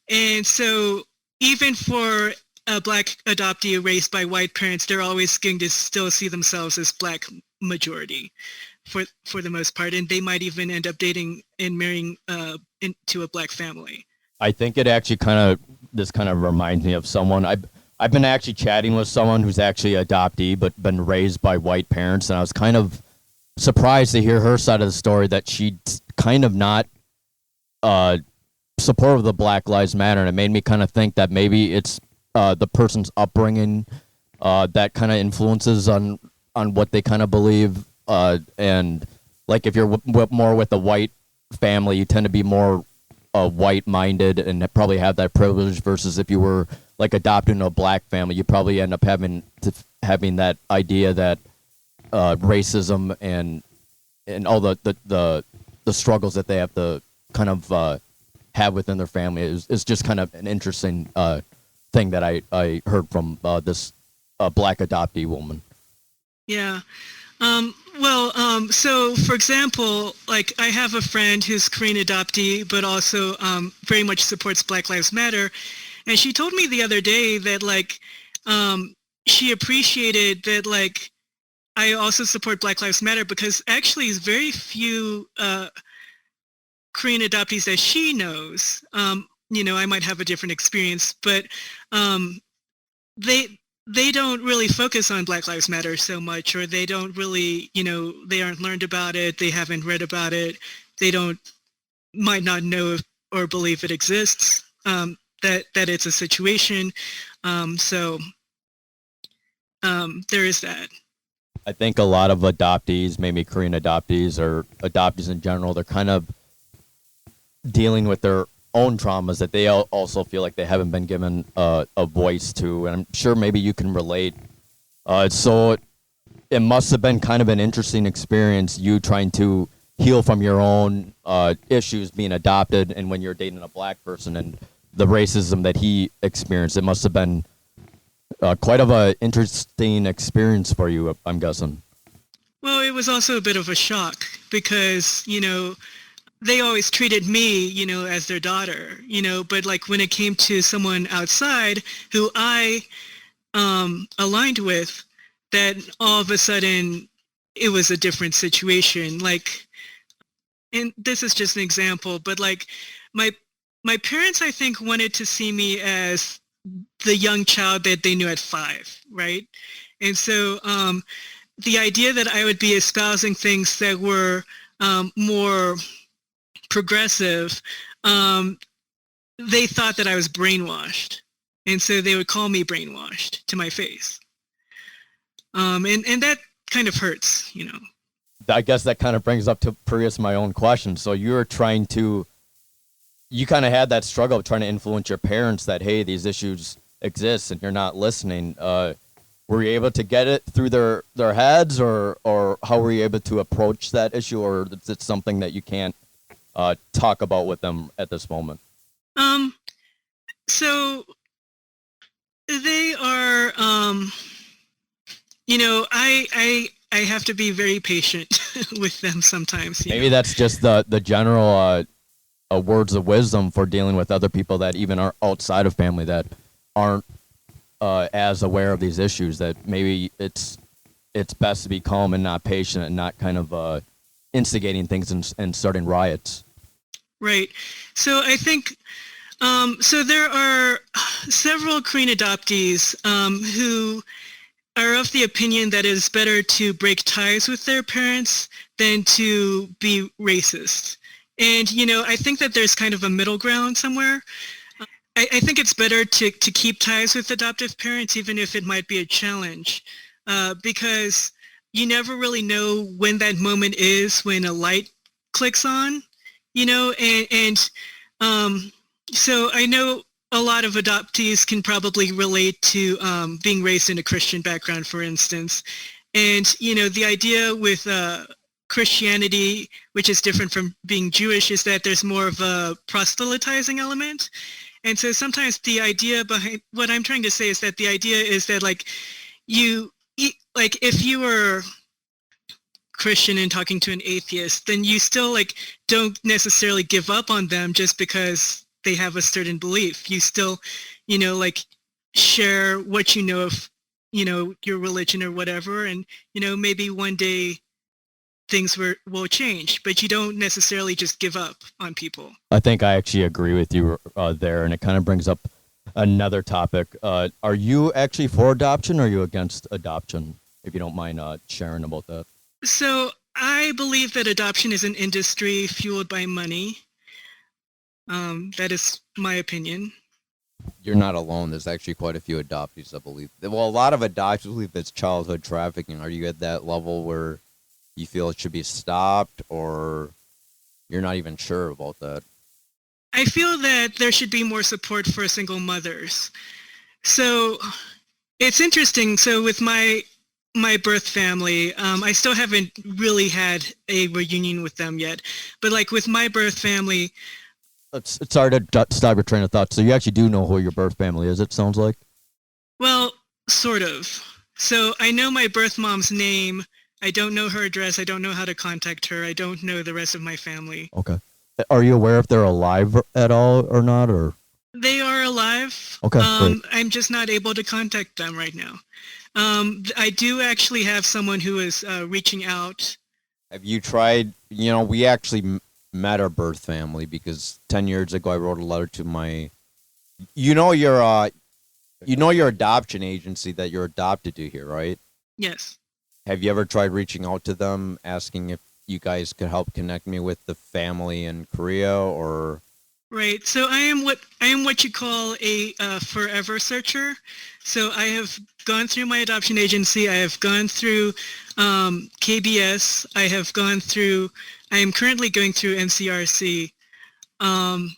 C: And so even for a black adoptee raised by white parents, they're always going to still see themselves as black majority for the most part, and they might even end up dating and marrying into a black family.
A: I think it actually this kind of reminds me of someone. I've been actually chatting with someone who's actually adoptee but been raised by white parents, and I was kind of surprised to hear her side of the story, that she's kind of not supportive of the Black Lives Matter, and it made me kind of think that maybe it's the person's upbringing that kind of influences on what they kind of believe. And like if you're more with a white family, you tend to be more white-minded and probably have that privilege, versus if you were like adopting a black family, you probably end up having that idea that racism and all the struggles that they have to kind of have within their family is just kind of an interesting thing that I heard from this black adoptee woman.
C: Yeah. So for example, like I have a friend who's Korean adoptee, but also very much supports Black Lives Matter. And she told me the other day that like she appreciated that like I also support Black Lives Matter, because actually very few Korean adoptees that she knows, you know, I might have a different experience, but they don't really focus on Black Lives Matter so much, or they don't really, you know, they aren't learned about it, they haven't read about it, they might not know or believe it exists, that it's a situation. So there is that.
A: I think a lot of adoptees, maybe Korean adoptees or adoptees in general, they're kind of dealing with their own traumas that they also feel like they haven't been given a voice to, and I'm sure maybe you can relate. So it must have been kind of an interesting experience, you trying to heal from your own issues being adopted, and when you're dating a black person and the racism that he experienced. It must have been quite of an interesting experience for you, I'm guessing.
C: Well, it was also a bit of a shock because, they always treated me, as their daughter, but like when it came to someone outside who I aligned with, that all of a sudden it was a different situation. Like, and this is just an example, but like my my parents, I think, wanted to see me as the young child that they knew at 5, right? And so the idea that I would be espousing things that were more progressive, they thought that I was brainwashed. And so they would call me brainwashed to my face. And that kind of hurts.
A: I guess that kind of brings up to Prius my own question. So you kind of had that struggle of trying to influence your parents that, hey, these issues exist and you're not listening. Were you able to get it through their heads, or how were you able to approach that issue, or is it something that you can't talk about with them at this moment?
C: So they are, I have to be very patient with them sometimes.
A: Maybe that's just the general words of wisdom for dealing with other people that even are outside of family that aren't as aware of these issues, that maybe it's best to be calm and not patient and not kind of instigating things and starting riots.
C: Right. So I think, so there are several Korean adoptees who are of the opinion that it is better to break ties with their parents than to be racist. And, I think that there's kind of a middle ground somewhere. I think it's better to keep ties with adoptive parents, even if it might be a challenge, because you never really know when that moment is when a light clicks on, so I know a lot of adoptees can probably relate to being raised in a Christian background, for instance. And, the idea with Christianity, which is different from being Jewish, is that there's more of a proselytizing element. And so sometimes the idea behind what I'm trying to say is that the idea is that like if you were Christian and talking to an atheist, then you still like don't necessarily give up on them just because they have a certain belief. You still, like share what you know of, your religion or whatever. And, maybe one day things will change, but you don't necessarily just give up on people.
A: I think I actually agree with you there, and it kind of brings up another topic. Are you actually for adoption, or are you against adoption, if you don't mind sharing about that?
C: So I believe that adoption is an industry fueled by money. That is my opinion.
B: You're not alone. There's actually quite a few adoptees that believe. Well, a lot of adoptees believe it's childhood trafficking. Are you at that level where you feel it should be stopped, or you're not even sure about that?
C: I feel that there should be more support for single mothers. So it's interesting. So with my birth family, I still haven't really had a reunion with them yet. But like with my birth family...
A: It's sorry to stop your train of thought. So you actually do know who your birth family is, it sounds like?
C: Well, sort of. So I know my birth mom's name. I don't know her address. I don't know how to contact her. I don't know the rest of my family.
A: Okay. Are you aware if they're alive at all or not? Or
C: they are alive.
A: Okay, great.
C: I'm just not able to contact them right now. I do actually have someone who is reaching out.
B: Have you tried, we actually met our birth family because 10 years ago I wrote a letter to my, your adoption agency that you're adopted to here, right?
C: Yes.
B: Have you ever tried reaching out to them, asking if you guys could help connect me with the family in Korea, or?
C: Right. So I am what you call a forever searcher. So I have gone through my adoption agency. I have gone through KBS. I am currently going through NCRC. I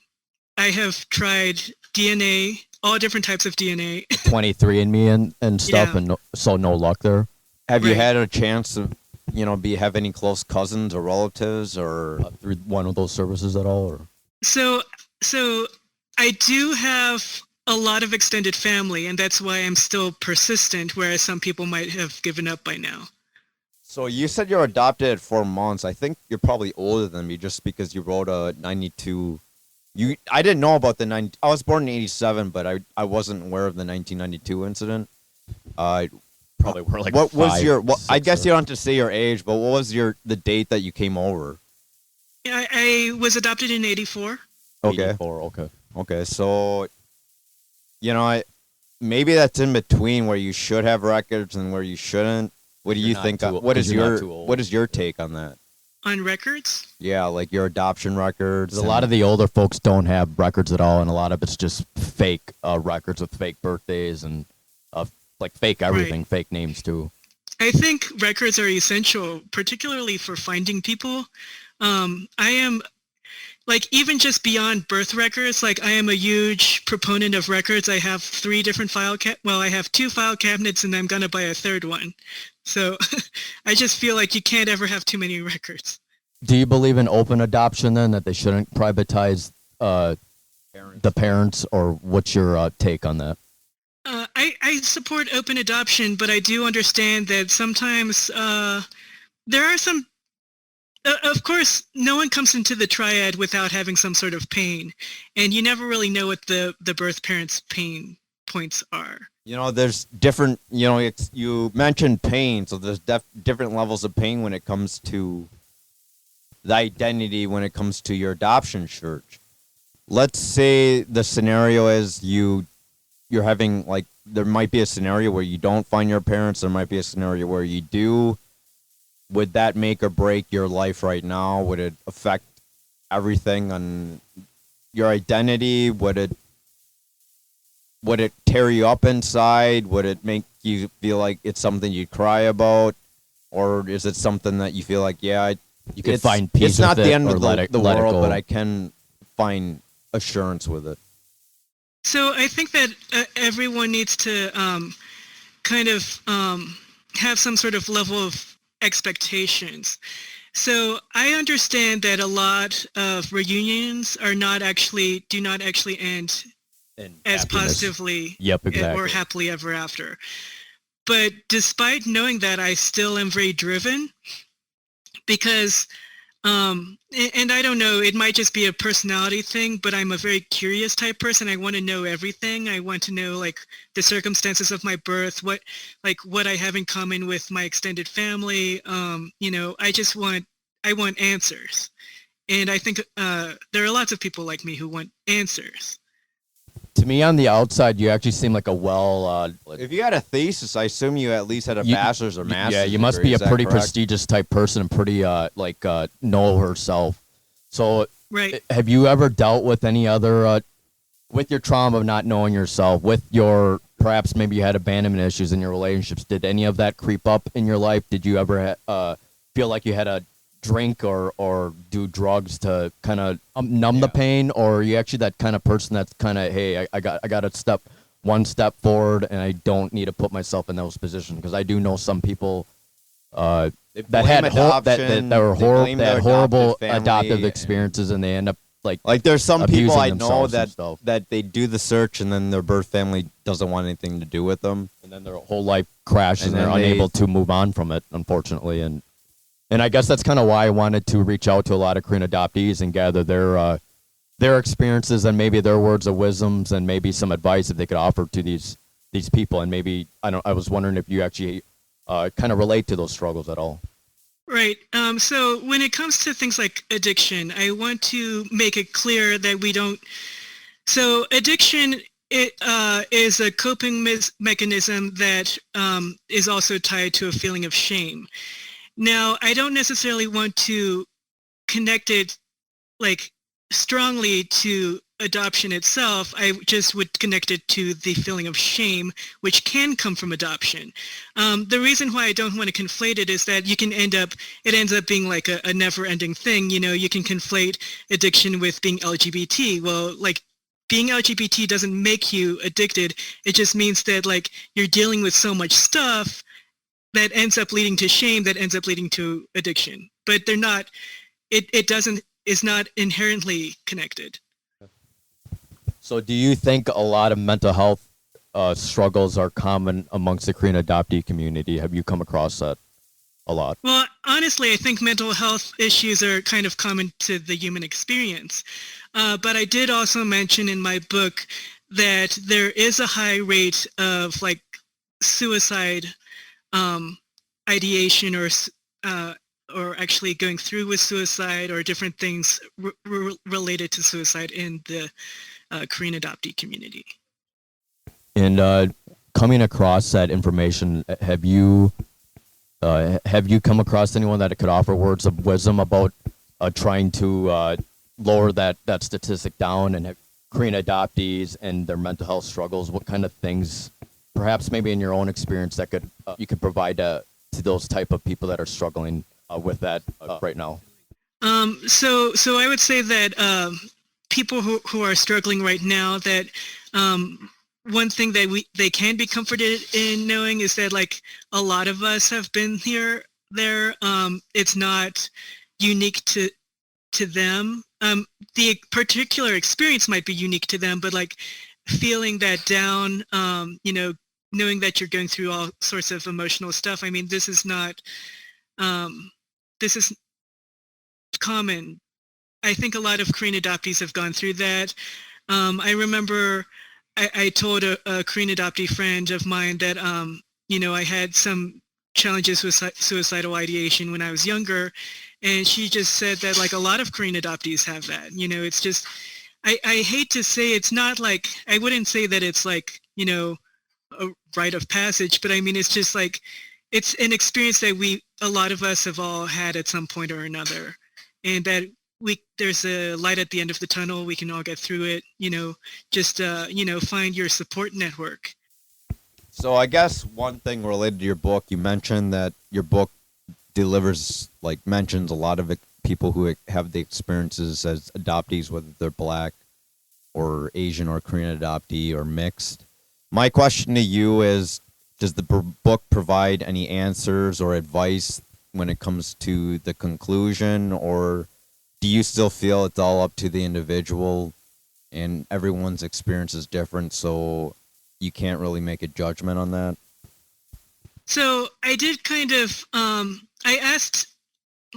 C: have tried DNA, all different types of DNA.
A: 23andMe and stuff,
C: Yeah.
A: and so no luck there.
B: Have you
C: Right.
B: had a chance to, have any close cousins or relatives or?
A: Through one of those services at all? Or?
C: So I do have a lot of extended family, and that's why I'm still persistent, whereas some people might have given up by now.
B: So you said you're adopted at 4 months. I think you're probably older than me just because you wrote a 92. I didn't know about the 90. I was born in 87, but I wasn't aware of the 1992 incident.
A: Probably were like
B: what was
A: 5,
B: your? What, I
A: 6
B: guess
A: or-
B: you don't have to say your age, but what was the date that you came over?
C: Yeah, I was adopted in '84.
B: Okay.
A: 84, okay.
B: Okay, so maybe that's in between where you should have records and where you shouldn't. What do
A: You're
B: you
A: not
B: think?
A: too-
B: What
A: 'cause
B: is
A: you're not
B: your
A: too old.
B: what is your take on that?
C: On records?
B: Yeah, like your adoption records.
A: 'Cause a lot of the older folks don't have records at all, and a lot of it's just fake records with fake birthdays and like fake everything, fake names too.
C: I think records are essential, particularly for finding people. I am, like, even just beyond birth records, like, I am a huge proponent of records. I have 3 different I have 2 file cabinets, and I'm going to buy a 3rd one. So I just feel like you can't ever have too many records.
A: Do you believe in open adoption then, that they shouldn't privatize the parents, or what's your take on that?
C: I support open adoption, but I do understand that sometimes there are some. Of course, no one comes into the triad without having some sort of pain, and you never really know what the birth parents' pain points are.
B: There's different. You mentioned pain, so there's different levels of pain when it comes to the identity when it comes to your adoption search. Let's say the scenario is you're having, like, there might be a scenario where you don't find your parents. There might be a scenario where you do. Would that make or break your life right now? Would it affect everything on your identity? Would it tear you up inside? Would it make you feel like it's something you'd cry about? Or is it something that you feel like, yeah,
A: You could find peace
B: it's not
A: with
B: the
A: it
B: end
A: or
B: of
A: let it
B: the
A: let it
B: world,
A: go.
B: but I can find assurance with it.
C: So I think that everyone needs to kind of have some sort of level of expectations. So I understand that a lot of reunions do not actually end
A: And
C: as
A: happiness.
C: positively
A: Yep, exactly.
C: or happily ever after. But despite knowing that, I still am very driven because, and I don't know, it might just be a personality thing, but I'm a very curious type person. I want to know everything. I want to know, like, the circumstances of my birth, what I have in common with my extended family. I want answers. And I think there are lots of people like me who want answers.
A: To me, on the outside, you actually seem like a
B: If you had a thesis, I assume you at least had a bachelor's or master's.
A: Yeah, you must
B: degree.
A: be a
B: Is that
A: pretty
B: correct?
A: prestigious type person and pretty know herself. So,
C: Right.
A: have you ever dealt with any other with your trauma of not knowing yourself, with your perhaps maybe you had abandonment issues in your relationships? Did any of that creep up in your life? Did you ever feel like you had to drink or do drugs to kind of numb the pain, or are you actually that kind of person that's kind of, hey, I got to step one step forward and I don't need to put myself in those positions? Because I do know some people that had
B: adoption,
A: that were
B: blame their
A: horrible
B: adoptive family,
A: adoptive experiences, and they end up like
B: there's some people
A: abusing
B: I know
A: themselves and stuff.
B: that they do the search and then their birth family doesn't want anything to do with them.
A: and then their whole life crashes and
B: And
A: they're
B: then
A: unable to move on from it, unfortunately. And I guess that's kind of why I wanted to reach out to a lot of Korean adoptees and gather their experiences and maybe their words of wisdoms and maybe some advice that they could offer to these people. And maybe I was wondering if you actually kind of relate to those struggles at all.
C: Right. So when it comes to things like addiction, I want to make it clear that we don't. So addiction is a coping mechanism that is also tied to a feeling of shame. Now, I don't necessarily want to connect it like strongly to adoption itself. I just would connect it to the feeling of shame, which can come from adoption. The reason why I don't want to conflate it is that it ends up being like a never-ending thing. You can conflate addiction with being LGBT. Well, like, being LGBT doesn't make you addicted. It just means that, like, you're dealing with so much stuff that ends up leading to shame, that ends up leading to addiction. But they're not, is not inherently connected.
A: So do you think a lot of mental health struggles are common amongst the Korean adoptee community? Have you come across that? a lot.
C: Well, honestly, I think mental health issues are kind of common to the human experience. But I did also mention in my book that there is a high rate of like suicide ideation or actually going through with suicide or different things related to suicide in the Korean adoptee community.
A: And coming across that information, have you come across anyone that could offer words of wisdom about trying to lower that statistic down, and have Korean adoptees and their mental health struggles? What kind of things, perhaps maybe in your own experience, that you could provide to those type of people that are struggling with that right now?
C: So I would say that people who are struggling right now, that one thing that they can be comforted in knowing is that like a lot of us have been there. It's not unique to them. The particular experience might be unique to them, but like feeling that down, knowing that you're going through all sorts of emotional stuff. I mean, this is not, this is common. I think a lot of Korean adoptees have gone through that. I remember I told a Korean adoptee friend of mine that, I had some challenges with suicidal ideation when I was younger. And she just said that like a lot of Korean adoptees have that. It's just, I hate to say, it's not like, I wouldn't say that it's like, a rite of passage, but I mean, it's just like, it's an experience that a lot of us have all had at some point or another. And that there's a light at the end of the tunnel. We can all get through it, just, find your support network.
B: So I guess one thing related to your book, you mentioned that your book mentions a lot of people who have the experiences as adoptees, whether they're Black or Asian or Korean adoptee or mixed. My question to you is, does the book provide any answers or advice when it comes to the conclusion, or do you still feel it's all up to the individual and everyone's experience is different, so you can't really make a judgment on that?
C: So I did kind of, I asked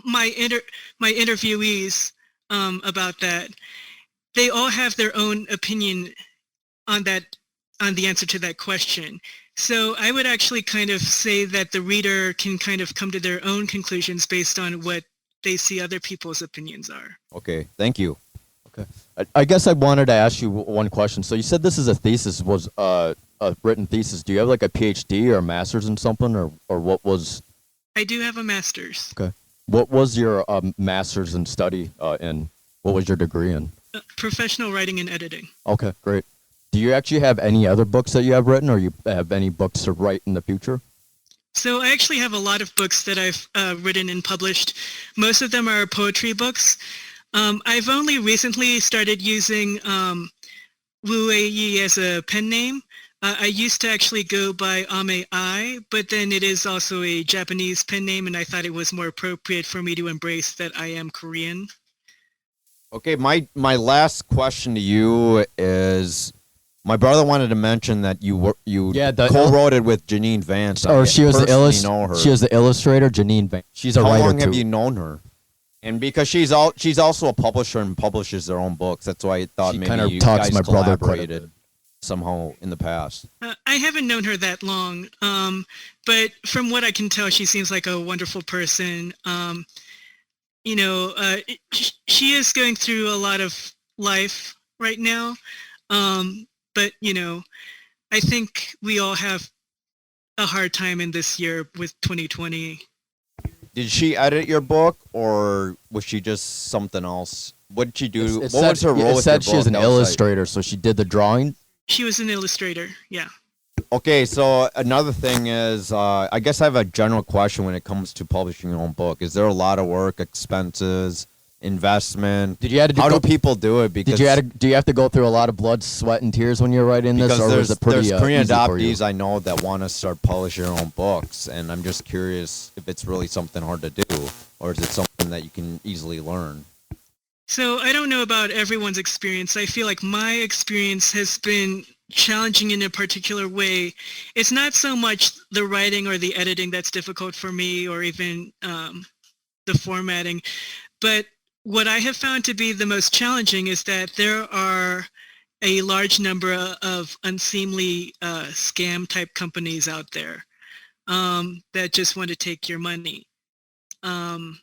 C: my interviewees about that. They all have their own opinion on the answer to that question. So I would actually kind of say that the reader can kind of come to their own conclusions based on what they see other people's opinions are.
B: Okay, thank you.
A: Okay. I guess I wanted to ask you one question. So you said this is a thesis, was a written thesis. Do you have like a PhD or a master's in something, or what was?
C: I do have a master's.
A: Okay. What was your master's in study in? What was your degree in?
C: Professional writing and editing.
A: Okay, great. Do you actually have any other books that you have written, or you have any books to write in the future?
C: So I actually have a lot of books that I've written and published. Most of them are poetry books. I've only recently started using Wu Yi as a pen name. I used to actually go by Ame I, but then it is also a Japanese pen name, and I thought it was more appropriate for me to embrace that I am Korean.
B: Okay, my last question to you is, my brother wanted to mention that you co-wrote it with Janine Vance.
A: Or she was
B: She
A: was the illustrator, Janine Vance. She's a writer too.
B: How long have you known her? And because she's also a publisher and publishes their own books, that's why I thought
A: She
B: maybe
A: kind of
B: you
A: talks
B: guys
A: my brother quite a
B: collaborated
A: bit.
B: somehow in the past.
C: I haven't known her that long, but from what I can tell, she seems like a wonderful person. She is going through a lot of life right now, but I think we all have a hard time in this year with 2020.
B: Did she edit your book, or was she just something else? What did she do? What was her role with your book?
A: It said she was an illustrator, so she did the drawing.
C: She was an illustrator, yeah.
B: Okay, so another thing is, I guess I have a general question when it comes to publishing your own book. Is there a lot of work, expenses, investment? How do people do it? Because
A: do you have to go through a lot of blood, sweat, and tears when you're writing this, or is it pretty
B: there's Korean
A: easy for you?
B: adoptees I know that want to start publishing their own books, and I'm just curious if it's really something hard to do, or is it something that you can easily learn?
C: So I don't know about everyone's experience. I feel like my experience has been challenging in a particular way, it's not so much the writing or the editing that's difficult for me, or even the formatting, but what I have found to be the most challenging is that there are a large number of unseemly scam type companies out there that just want to take your money. And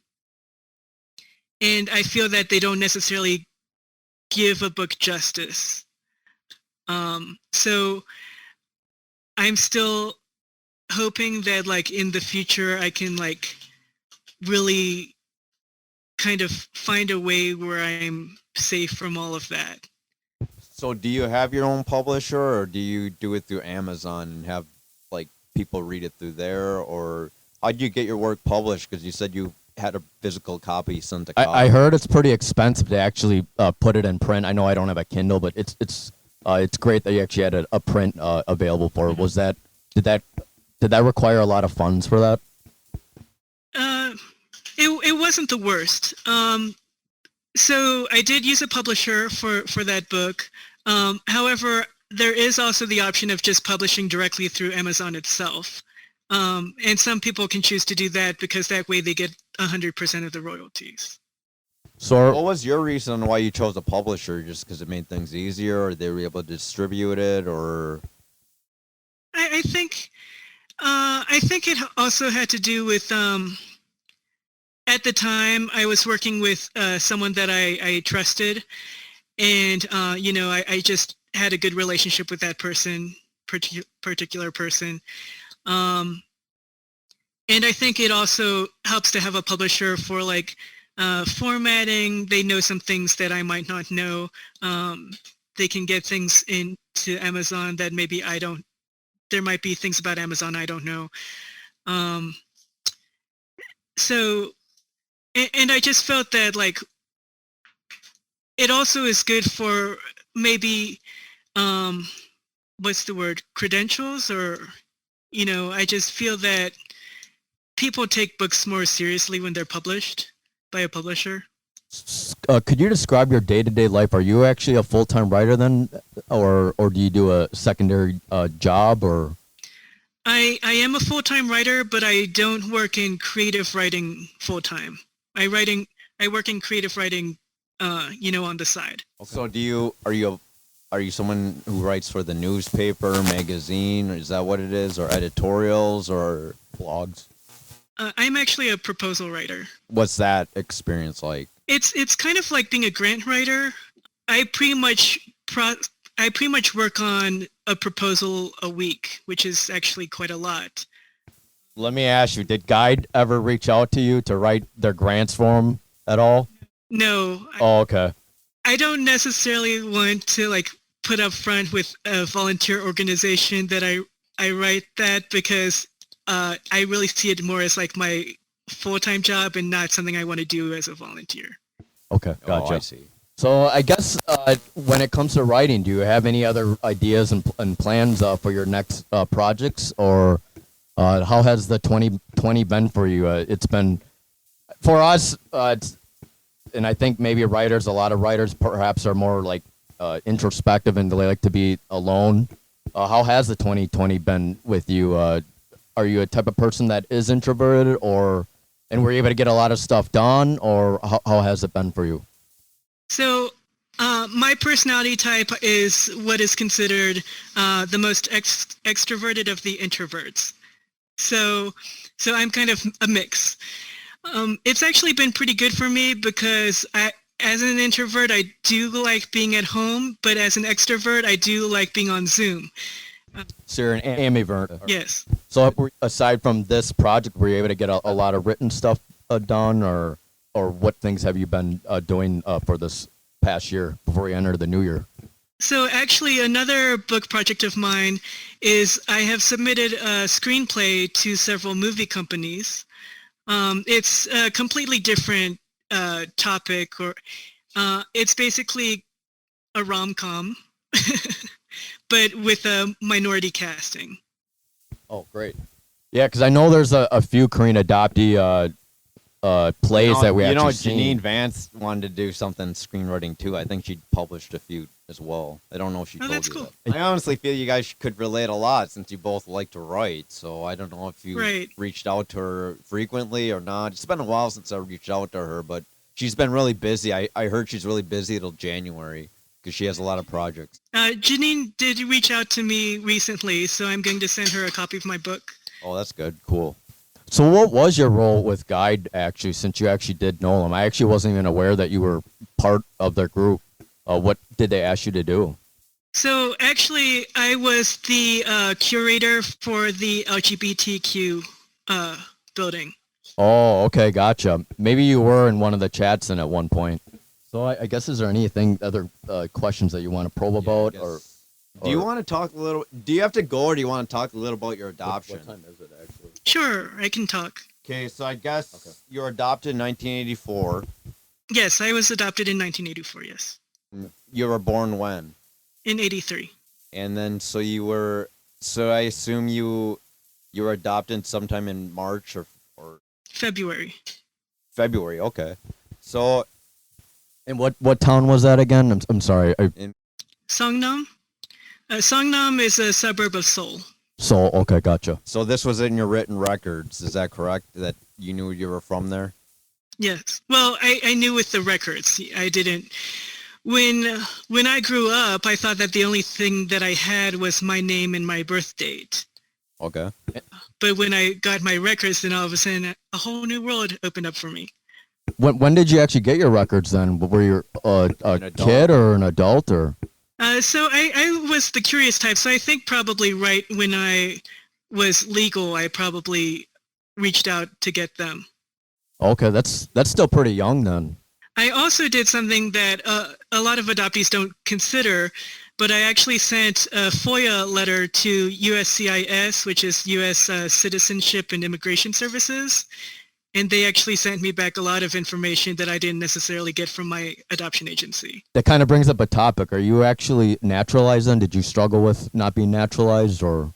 C: I feel that they don't necessarily give a book justice. So I'm still hoping that like in the future I can like really kind of find a way where I'm safe from all of that.
B: So do you have your own publisher, or do you do it through Amazon and have like people read it through there, or how do you get your work published? Because you said you had a physical copy sent to
A: I heard it's pretty expensive to actually put it in print. I know I don't have a Kindle, but it's great that you actually had a print available for it. Was that did that require a lot of funds for that?
C: It wasn't the worst. So I did use a publisher for that book. However, there is also the option of just publishing directly through Amazon itself. And some people can choose to do that because that way they get 100% of the royalties.
A: So
B: what was your reason why you chose a publisher? Just because it made things easier, or they were able to distribute it, or?
C: I think it also had to do with at the time I was working with someone that I trusted, and I just had a good relationship with that particular person. And I think it also helps to have a publisher for like formatting. They know some things that I might not know. They can get things into Amazon that maybe I don't. There might be things about Amazon I don't know. So, and I just felt that like it also is good for maybe what's the word, credentials, or I just feel that people take books more seriously when they're published by a publisher.
A: Could you describe your day-to-day life? Are you actually a full-time writer then, or do you do a secondary job, or?
C: I am a full-time writer, but I don't work in creative writing full-time. I work in creative writing, on the side.
B: Okay. So are you someone who writes for the newspaper, magazine? Is that what it is, or editorials, or blogs?
C: I'm actually a proposal writer.
B: What's that experience like?
C: It's kind of like being a grant writer. I pretty much work on a proposal a week, which is actually quite a lot.
A: Let me ask you, did Guide ever reach out to you to write their grants for them at all?
C: No.
A: Oh, okay.
C: I don't necessarily want to like put up front with a volunteer organization that I write that, because I really see it more as like my full-time job and not something I want to do as a volunteer.
A: Okay, gotcha.
B: Oh, I see.
A: So I guess when it comes to writing, do you have any other ideas and plans for your next projects, or how has the 2020 been for you? It's been, for us, and I think maybe a lot of writers perhaps are more like introspective and they like to be alone. How has the 2020 been with you? Are you a type of person that is introverted, and were you able to get a lot of stuff done, or how has it been for you?
C: So my personality type is what is considered the most extroverted of the introverts. So I'm kind of a mix. It's actually been pretty good for me because as an introvert, I do like being at home, but as an extrovert, I do like being on Zoom.
A: So you're an ambivert.
C: Yes.
A: So aside from this project, were you able to get a lot of written stuff done, or what things have you been doing for this past year before we enter the new year?
C: So actually another book project of mine is I have submitted a screenplay to several movie companies. It's a completely different topic, or it's basically a rom-com, but with a minority casting.
A: Oh, great. Yeah, because I know there's a few Korean adoptee plays that we actually seen.
B: Janine Vance wanted to do something screenwriting too. I think she published a few as well. I don't know if she
C: Oh,
B: told
C: that's
B: you
C: cool.
B: that. I honestly feel you guys could relate a lot since you both like to write. So I don't know if you
C: Right.
B: reached out to her frequently or not. It's been a while since I reached out to her, but she's been really busy. I heard she's really busy till January because she has a lot of projects.
C: Janine did reach out to me recently, so I'm going to send her a copy of my book.
B: Oh, that's good. Cool.
A: So what was your role with Guide, actually, since you actually did know them? I actually wasn't even aware that you were part of their group. What did they ask you to do?
C: So actually, I was the curator for the LGBTQ building.
A: Oh, okay, gotcha. Maybe you were in one of the chats then at one point. So I guess, is there anything, other questions that you want to probe about? Or
B: Do you want to talk a little? Do you have to go, or do you want to talk a little about your adoption?
A: What time is it, actually?
C: Sure, I can talk.
B: Okay, so I guess you were adopted in 1984.
C: Yes, I was adopted in 1984, yes.
B: You were born when?
C: In 83.
B: And then, so I assume you were adopted sometime in March or
C: February.
B: February. Okay. So,
A: And what town was that again? I'm sorry.
C: Songnam? Songnam is a suburb of Seoul.
A: So, okay, gotcha.
B: so this was in your written records. Is that correct? That you knew you were from there?
C: Yes. Well, I knew with the records. I didn't. When I grew up, I thought that the only thing that I had was my name and my birth date.
B: Okay.
C: But when I got my records, then all of a sudden, a whole new world opened up for me.
A: When did you actually get your records then? Were you a
B: adult.
A: kid or an adult or?
C: So I was the curious type. So I think probably right when I was legal, I probably reached out to get them.
A: Okay, that's still pretty young then.
C: I also did something that a lot of adoptees don't consider, but I actually sent a FOIA letter to USCIS, which is U.S. Citizenship and Immigration Services, and they actually sent me back a lot of information that I didn't necessarily get from my adoption agency.
A: That kind of brings up a topic. Are you actually naturalized then? Did you struggle with not being naturalized or?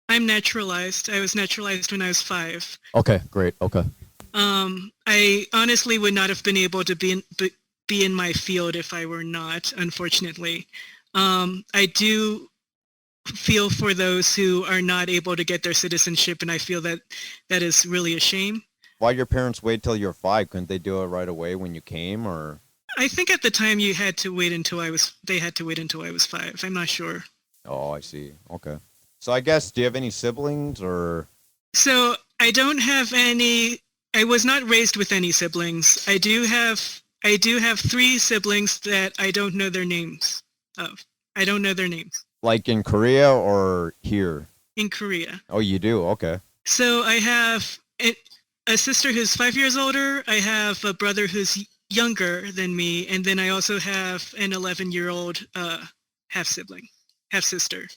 C: I'm naturalized. I was naturalized when I was 5.
A: Okay, great. Okay.
C: I honestly would not have been able to be in my field if I were not, unfortunately. I do feel for those who are not able to get their citizenship, and I feel that that is really a shame.
B: Why your parents wait till you're 5? Couldn't they do it right away when you came, or?
C: I think at the time they had to wait until I was 5. I'm not sure.
B: Oh, I see. Okay. So I guess, do you have any siblings or?
C: So I don't have any. I was not raised with any siblings. I do have 3 siblings that I don't know their names of. I don't know their names.
B: Like in Korea or here?
C: In Korea.
B: Oh, you do? Okay.
C: So I have a sister who's 5 years older. I have a brother who's younger than me, and then I also have an 11-year-old half-sister.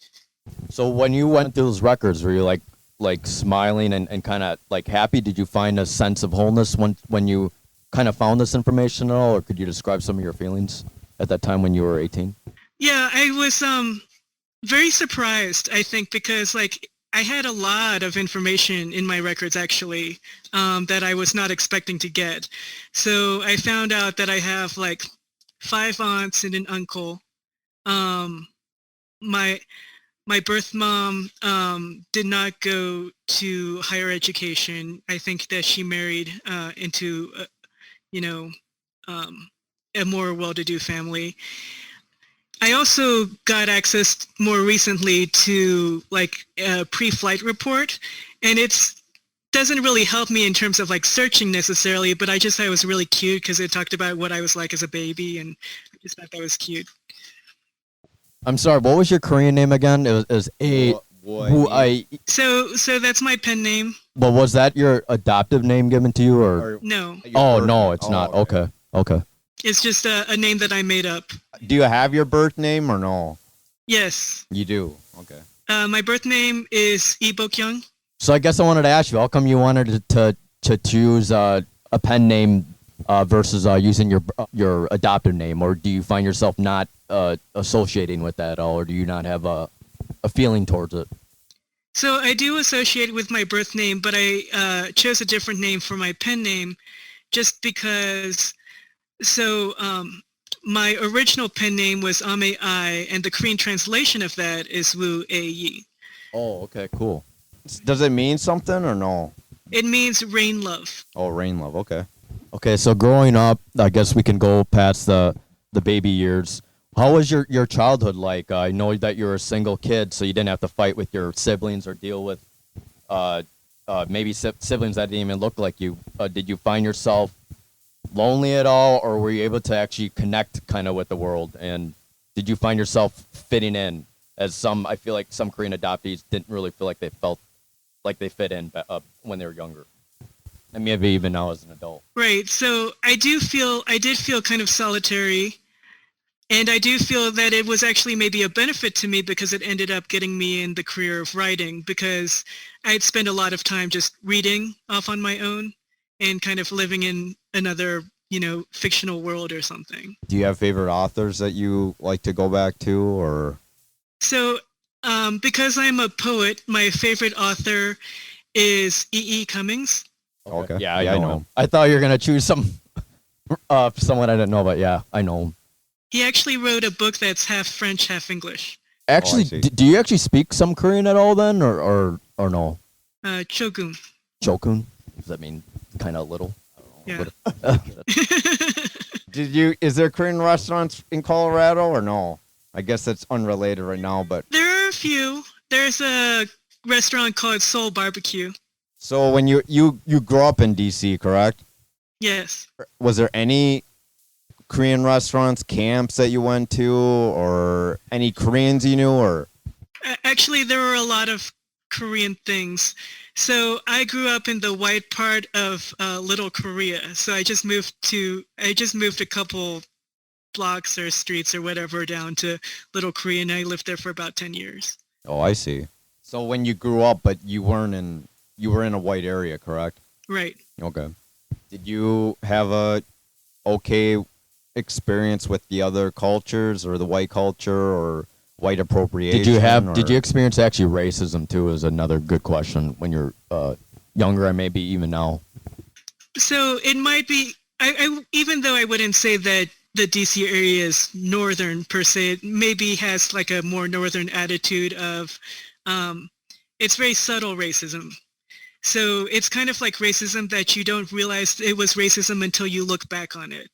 A: So when you went through those records, were you like smiling and kind of like happy? Did you find a sense of wholeness when you kind of found this information at all, or could you describe some of your feelings at that time when you were 18?
C: Yeah, I was very surprised, I think, because I had a lot of information in my records actually that I was not expecting to get. So I found out that I have 5 aunts and an uncle. My birth mom did not go to higher education. I think that she married into a more well-to-do family. I also got access more recently to a pre-flight report, and it doesn't really help me in terms of searching necessarily, but I just thought it was really cute because it talked about what I was like as a baby, and I just thought that was cute.
A: I'm sorry, what was your Korean name again? It was
C: So that's my pen name.
A: But was that your adoptive name given to you or?
C: No,
A: Oh, no, it's not. Okay.
C: it's just a name that I made up.
B: Do you have your birth name or no?
C: Yes.
B: You do. Okay.
C: My birth name is Lee Bok-young.
A: So I guess I wanted to ask you, how come you wanted to choose a pen name versus using your adoptive name, or do you find yourself not associating with that at all, or do you not have a feeling towards it?
C: So I do associate with my birth name, but I chose a different name for my pen name just because, my original pen name was Ame I, and the Korean translation of that is Woo A Yi.
A: Oh, okay, cool.
B: Does it mean something or no?
C: It means rain love.
B: Oh, rain love. Okay.
A: Okay, so growing up, I guess we can go past the baby years. How was your childhood like? I know that you're a single kid, so you didn't have to fight with your siblings or deal with maybe siblings that didn't even look like you. Did you find yourself lonely at all, or were you able to actually connect kind of with the world? And did you find yourself fitting in? As I feel like some Korean adoptees didn't really feel like they felt like they fit in when they were younger, and maybe even now as an adult.
C: Right. So I did feel kind of solitary, and I do feel that it was actually maybe a benefit to me because it ended up getting me in the career of writing, because I'd spend a lot of time just reading off on my own and kind of living in another, fictional world or something.
B: Do you have favorite authors that you like to go back to, or?
C: So, because I'm a poet, my favorite author is E.E. Cummings.
B: Okay.
A: Yeah, I know him. I thought you were gonna choose someone I didn't know, but yeah, I know him.
C: He actually wrote a book that's half French, half English.
A: Actually,
B: see.
A: do you actually speak some Korean at all then, or no?
C: Chogun.
A: Chokun? Does that mean kind of little?
C: Yeah.
B: Is there Korean restaurants in Colorado or no? I guess that's unrelated right now, but.
C: There are a few. There's a restaurant called Soul Barbecue.
B: So when you grew up in DC, correct?
C: Yes.
B: Was there any Korean restaurants, camps that you went to, or any Koreans you knew, or?
C: Actually, there were a lot of Korean things. So I grew up in the white part of Little Korea. So I just moved a couple blocks or streets or whatever down to Little Korea, and I lived there for about 10 years.
B: Oh, I see. So when you grew up, but you were in a white area, correct?
C: Right.
B: Okay. Did you have a okay experience with the other cultures or the white culture or white appropriation?
A: Did you experience actually racism too? Is another good question when you're younger and maybe even now.
C: So it might be, I even though I wouldn't say that the DC area is northern per se, it maybe has like a more northern attitude of, it's very subtle racism. So it's kind of like racism that you don't realize it was racism until you look back on it.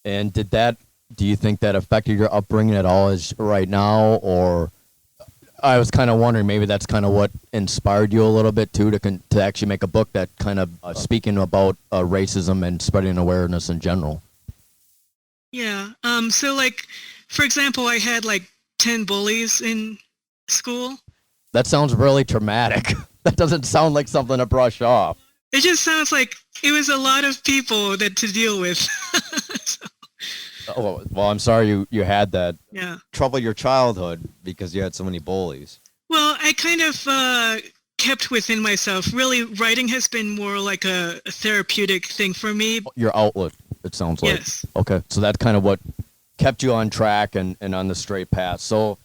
A: And do you think that affected your upbringing at all as right now? Or I was kind of wondering, maybe that's kind of what inspired you a little bit too, to actually make a book that kind of speaking about racism and spreading awareness in general.
C: Yeah. So like, for example, I had like 10 bullies in school.
A: That sounds really traumatic. That doesn't sound like something to brush off.
C: It just sounds like it was a lot of people to deal with. So,
A: Oh, well, I'm sorry you had that.
C: yeah.
B: Trouble your childhood because you had so many bullies.
C: Well, I kind of kept within myself. Really, writing has been more like a therapeutic thing for me.
A: Your outlet, it sounds like.
C: Yes.
A: Okay, so that's kind of what kept you on track and on the straight path. So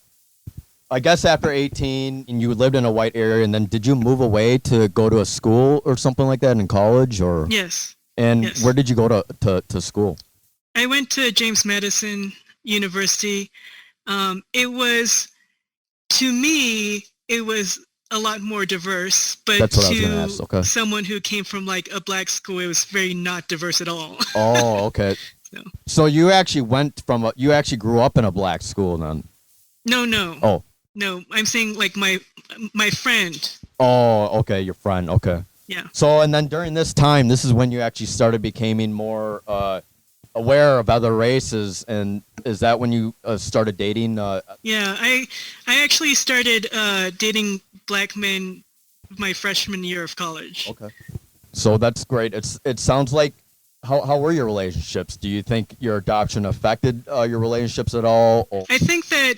A: I guess after 18, and you lived in a white area, and then did you move away to go to a school or something like that in college? Or
C: Yes.
A: And
C: Yes.
A: where did you go to school?
C: I went to James Madison University. To me, it was a lot more diverse, but
A: That's what I was gonna ask, okay.
C: someone who came from like a black school, it was very not diverse at all.
A: Oh, okay. So you actually you actually grew up in a black school then?
C: No.
A: Oh.
C: No, I'm saying like my friend.
A: Oh, okay, your friend, okay.
C: Yeah.
A: So, and then during this time, this is when you actually started becoming more aware of other races, and is that when you started dating?
C: Yeah, I actually started dating black men my freshman year of college.
A: Okay. So that's great. It sounds like, how were your relationships? Do you think your adoption affected your relationships at all? Or?
C: I think that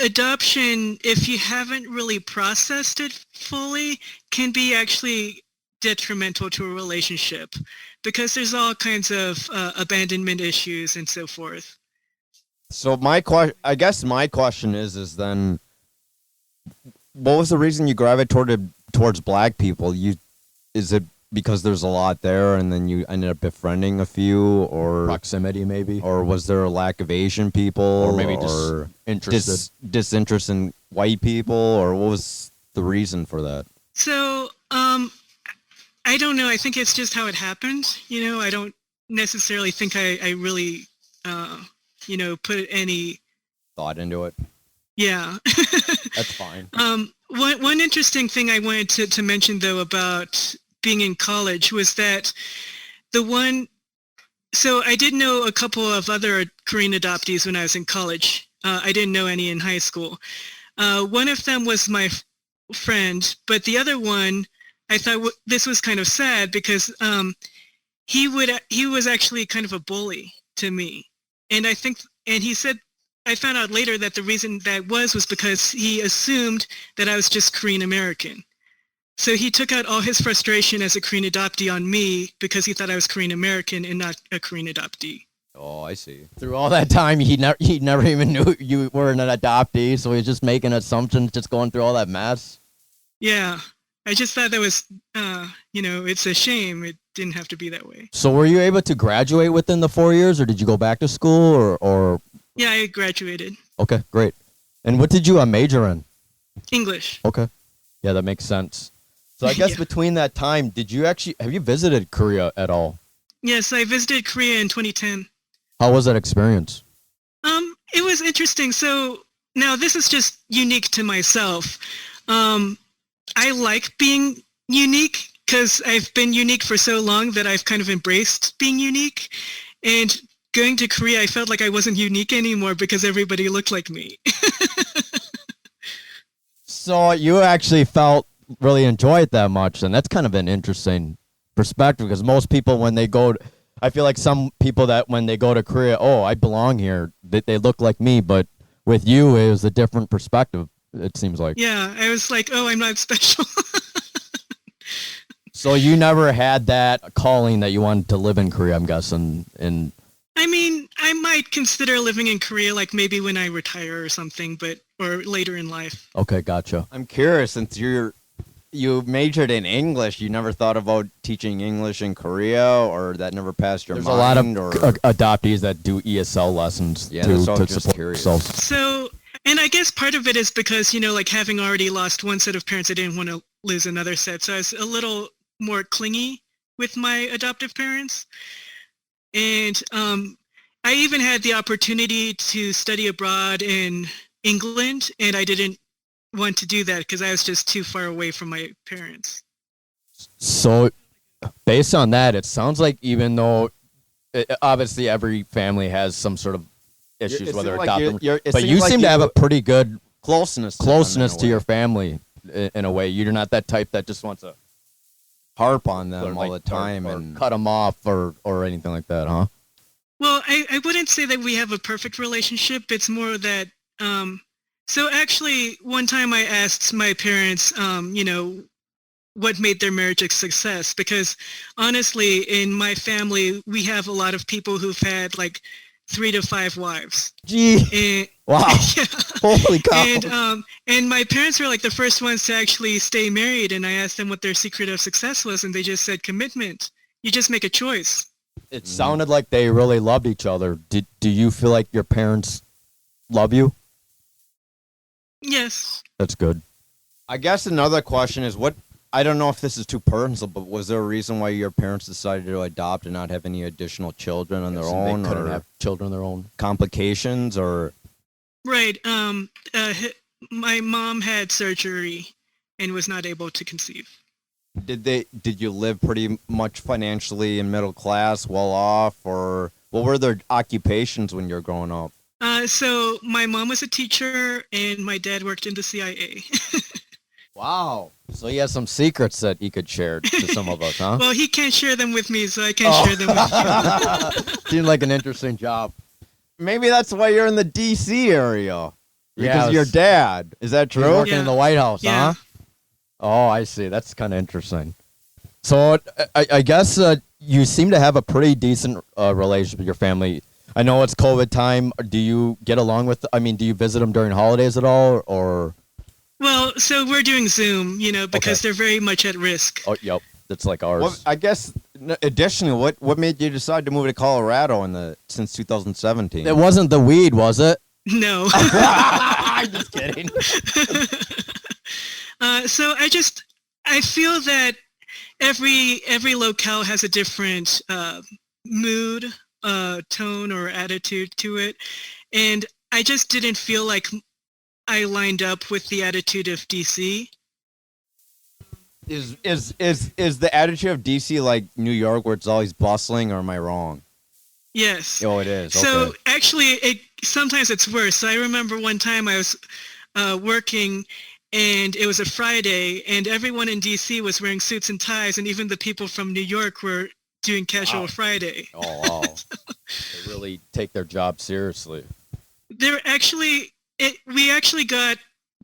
C: adoption, if you haven't really processed it fully, can be actually detrimental to a relationship because there's all kinds of abandonment issues and so forth.
B: So I guess my question is then, what was the reason you gravitated towards black people? Is it because there's a lot there, and then you ended up befriending a few, or
A: Proximity, maybe.
B: or was there a lack of Asian people,
A: Or maybe just interested.
B: disinterest in white people, or what was the reason for that?
C: So, I don't know. I think it's just how it happened. I don't necessarily think I really, put any.
B: Thought into it.
C: Yeah.
B: That's fine.
C: One interesting thing I wanted to mention, though, about being in college was that so I did know a couple of other Korean adoptees when I was in college. I didn't know any in high school. One of them was my friend, but the other one, I thought this was kind of sad because he was actually kind of a bully to me. And he said, I found out later that the reason that was because he assumed that I was just Korean American. So he took out all his frustration as a Korean adoptee on me because he thought I was Korean American and not a Korean adoptee.
B: Oh, I see.
A: Through all that time, he never even knew you were an adoptee, so he's just making assumptions, just going through all that mess.
C: Yeah. I just thought that was, it's a shame. It didn't have to be that way.
A: So were you able to graduate within the 4 years, or did you go back to school, or?
C: Yeah, I graduated.
A: Okay, great. And what did you major in?
C: English.
A: Okay. Yeah, that makes sense. So I guess
C: Yeah.
A: between that time, have you visited Korea at all?
C: Yes, I visited Korea in 2010.
A: How was that experience?
C: It was interesting. So now this is just unique to myself. I like being unique because I've been unique for so long that I've kind of embraced being unique. And going to Korea, I felt like I wasn't unique anymore because everybody looked like me.
A: So you actually really enjoy it that much, and that's kind of an interesting perspective because most people I feel like some people that when they go to Korea, I belong here, they look like me, but with you, it was a different perspective, it seems like.
C: Yeah, I was like, I'm not special.
A: So you never had that calling that you wanted to live in Korea, I'm guessing.
C: I mean, I might consider living in Korea, like maybe when I retire or something, or later in life.
A: Okay, gotcha.
B: I'm curious, since you majored in English, you never thought about teaching English in Korea, or that never passed your
A: There's
B: mind?
A: a lot of adoptees that do ESL lessons
B: Yeah,
A: to
B: that's all, just
A: support
B: curious.
A: themselves.
C: So, and I guess part of it is because, like having already lost one set of parents, I didn't want to lose another set. So I was a little more clingy with my adoptive parents. And I even had the opportunity to study abroad in England, and I didn't want to do that because I was just too far away from my parents.
A: So based on that, it sounds like even though obviously every family has some sort of issues,
B: It
A: whether
B: seemed like
A: adopting,
B: it
A: but
B: seemed
A: you
B: like
A: seem to have a pretty good
B: closeness
A: to your family in a way. You're not that type that just wants to
B: harp on them all
A: like,
B: the time
A: or
B: and
A: cut them off or anything like that, huh?
C: Well, I wouldn't say that we have a perfect relationship. It's more that, so actually one time I asked my parents, what made their marriage a success? Because honestly, in my family, we have a lot of people who've had like 3 to 5 wives.
A: Gee,
C: And,
A: wow.
C: yeah.
A: Holy cow.
C: And my parents were like the first ones to actually stay married. And I asked them what their secret of success was. And they just said commitment. You just make a choice.
A: It sounded like they really loved each other. Do you feel like your parents love you?
C: Yes.
A: That's good.
B: I guess another question is I don't know if this is too personal, but was there a reason why your parents decided to adopt and not have any additional children on their own,
A: They couldn't
B: or
A: have children of their own.
B: complications, or
C: Right. My mom had surgery and was not able to conceive.
B: did you live pretty much financially in middle class, well off, or what were their occupations when you were growing up?
C: So my mom was a teacher and my dad worked in the CIA.
A: Wow. So he has some secrets that he could share to some of us, huh?
C: Well, he can't share them with me, so I can't share them with you.
A: Seemed like an interesting job.
B: Maybe that's why you're in the D.C. area. Because
A: Yes.
B: your dad. Is that
A: He's
B: true?
A: working in the White House,
C: Yeah.
A: huh? Oh, I see. That's kind of interesting. So I guess you seem to have a pretty decent relationship with your family. I know it's COVID time. Do you get along with? Do you visit them during holidays at all, or?
C: Well, so we're doing Zoom, because
A: Okay.
C: they're very much at risk.
A: Oh, yep. that's like ours.
B: Well, I guess additionally, what made you decide to move to Colorado since 2017?
A: It wasn't the weed, was it?
C: No.
A: I'm just kidding.
C: So I feel that every locale has a different mood, tone, or attitude to it, and I just didn't feel like I lined up with the attitude of DC.
B: Is the attitude of DC like New York, where it's always bustling, or am I wrong?
C: Yes.
B: Oh, it is.
C: So
B: Okay.
C: actually, sometimes it's worse. So I remember one time I was working, and it was a Friday, and everyone in DC was wearing suits and ties, and even the people from New York were doing casual
A: Wow.
C: Friday.
A: Oh, wow. They really take their job seriously.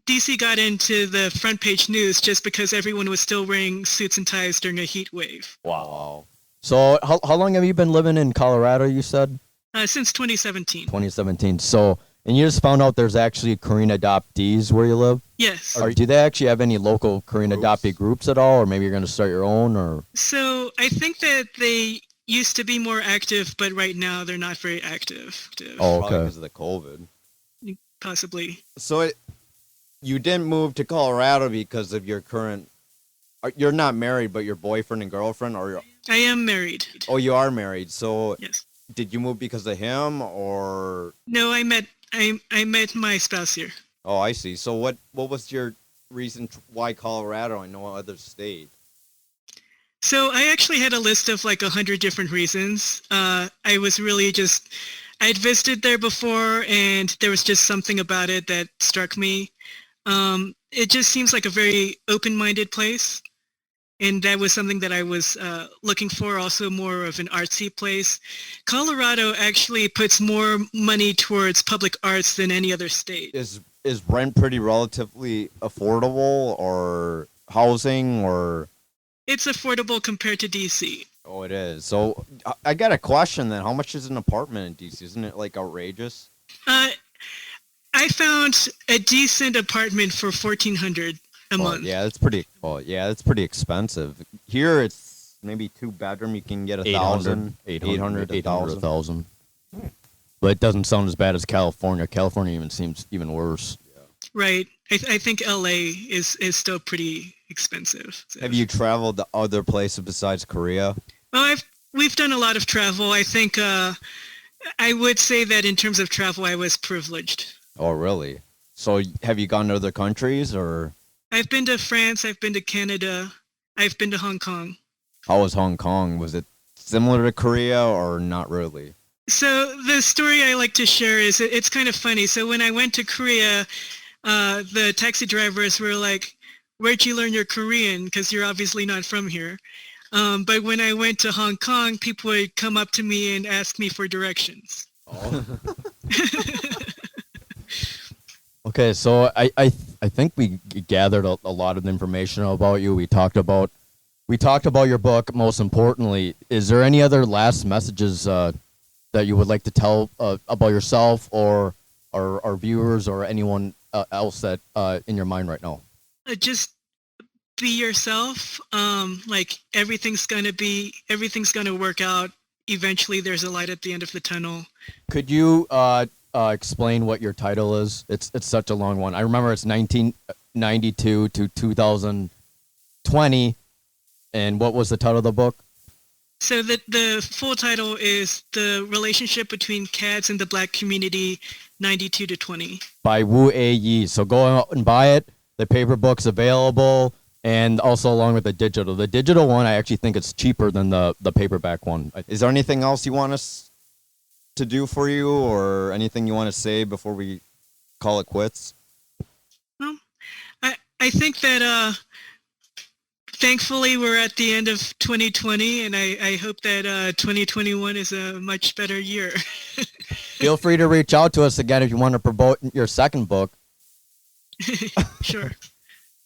C: DC got into the front page news just because everyone was still wearing suits and ties during a heat wave.
A: Wow. So how long have you been living in Colorado, you said?
C: Since 2017.
A: 2017. So, and you just found out there's actually Korean Adoptees where you live?
C: Yes.
A: Do they actually have any local Korean adoptee groups at all? Or maybe you're going to start your own? Or
C: So I think that they used to be more active, but right now they're not very active.
A: Oh,
B: Probably
A: okay.
B: because of the COVID.
C: Possibly.
B: So you didn't move to Colorado because of your current. You're not married, but your boyfriend and girlfriend, or
C: I am married.
B: oh, you are married. So
C: Yes.
B: did you move because of him, or?
C: No, I met my spouse here.
B: Oh, I see. So what was your reason why Colorado and no other state?
C: So I actually had a list of like 100 different reasons. I was really I'd visited there before, and there was just something about it that struck me. It just seems like a very open-minded place, and that was something that I was looking for, also more of an artsy place. Colorado actually puts more money towards public arts than any other state.
B: Is rent pretty relatively affordable, or housing, or?
C: It's affordable compared to DC.
B: Oh, it is. So I got a question then. How much is an apartment in DC? Isn't it like outrageous?
C: I found a decent apartment for $1,400 a month.
B: Yeah, that's pretty. Oh, yeah, that's pretty expensive. Here, it's maybe 2-bedroom. You can get 1,000, 800, 1,000.
A: 1,000. But it doesn't sound as bad as California. California even seems even worse.
C: Right. I think LA is still pretty expensive. So.
B: Have you traveled to other places besides Korea?
C: Well, we've done a lot of travel. I think I would say that in terms of travel, I was privileged.
B: Oh, really? So have you gone to other countries, or?
C: I've been to France. I've been to Canada. I've been to Hong Kong.
B: How was Hong Kong? Was it similar to Korea or not really?
C: So the story I like to share is it's kind of funny. So when I went to Korea, the taxi drivers were like, "Where'd you learn your Korean? Because you're obviously not from here." But when I went to Hong Kong, people would come up to me and ask me for directions.
B: Oh.
A: Okay, so I think we gathered a lot of information about you. We talked about your book. Most importantly, is there any other last messages that you would like to tell about yourself or our viewers or anyone else that in your mind right now?
C: Just be yourself. Like everything's gonna work out. Eventually, there's a light at the end of the tunnel.
A: Could you explain what your title is? It's such a long one. I remember it's 1992 to 2020. And what was the title of the book?
C: So the full title is The Relationship Between Cats and the Black Community, 92 to 20.
A: By R.A.W. So go out and buy it. The paper book's available, and also along with the digital. The digital one, I actually think it's cheaper than the paperback one.
B: Is there anything else you want us to do for you, or anything you want to say before we call it quits?
C: Well, I think that thankfully we're at the end of 2020, and I hope that 2021 is a much better year.
A: Feel free to reach out to us again if you want to promote your second book.
C: Sure.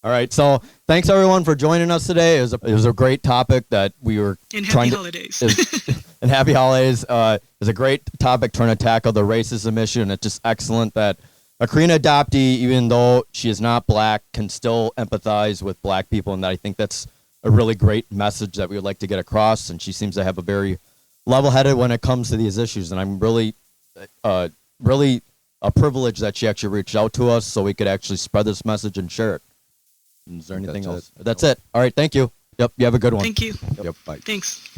A: All right. So thanks everyone for joining us today. It was a great topic that we were
C: And
A: trying
C: happy
A: to.
C: holidays.
A: And happy holidays. It's a great topic trying to tackle the racism issue, and it's just excellent that a Korean adoptee, even though she is not black, can still empathize with black people, and I think that's a really great message that we would like to get across, and she seems to have a very level-headed when it comes to these issues, and I'm really a privilege that she actually reached out to us so we could actually spread this message and share it. Is there anything else? That's it. All right, thank you. Yep, you have a good one.
C: Thank you.
B: Yep. Bye.
C: Thanks.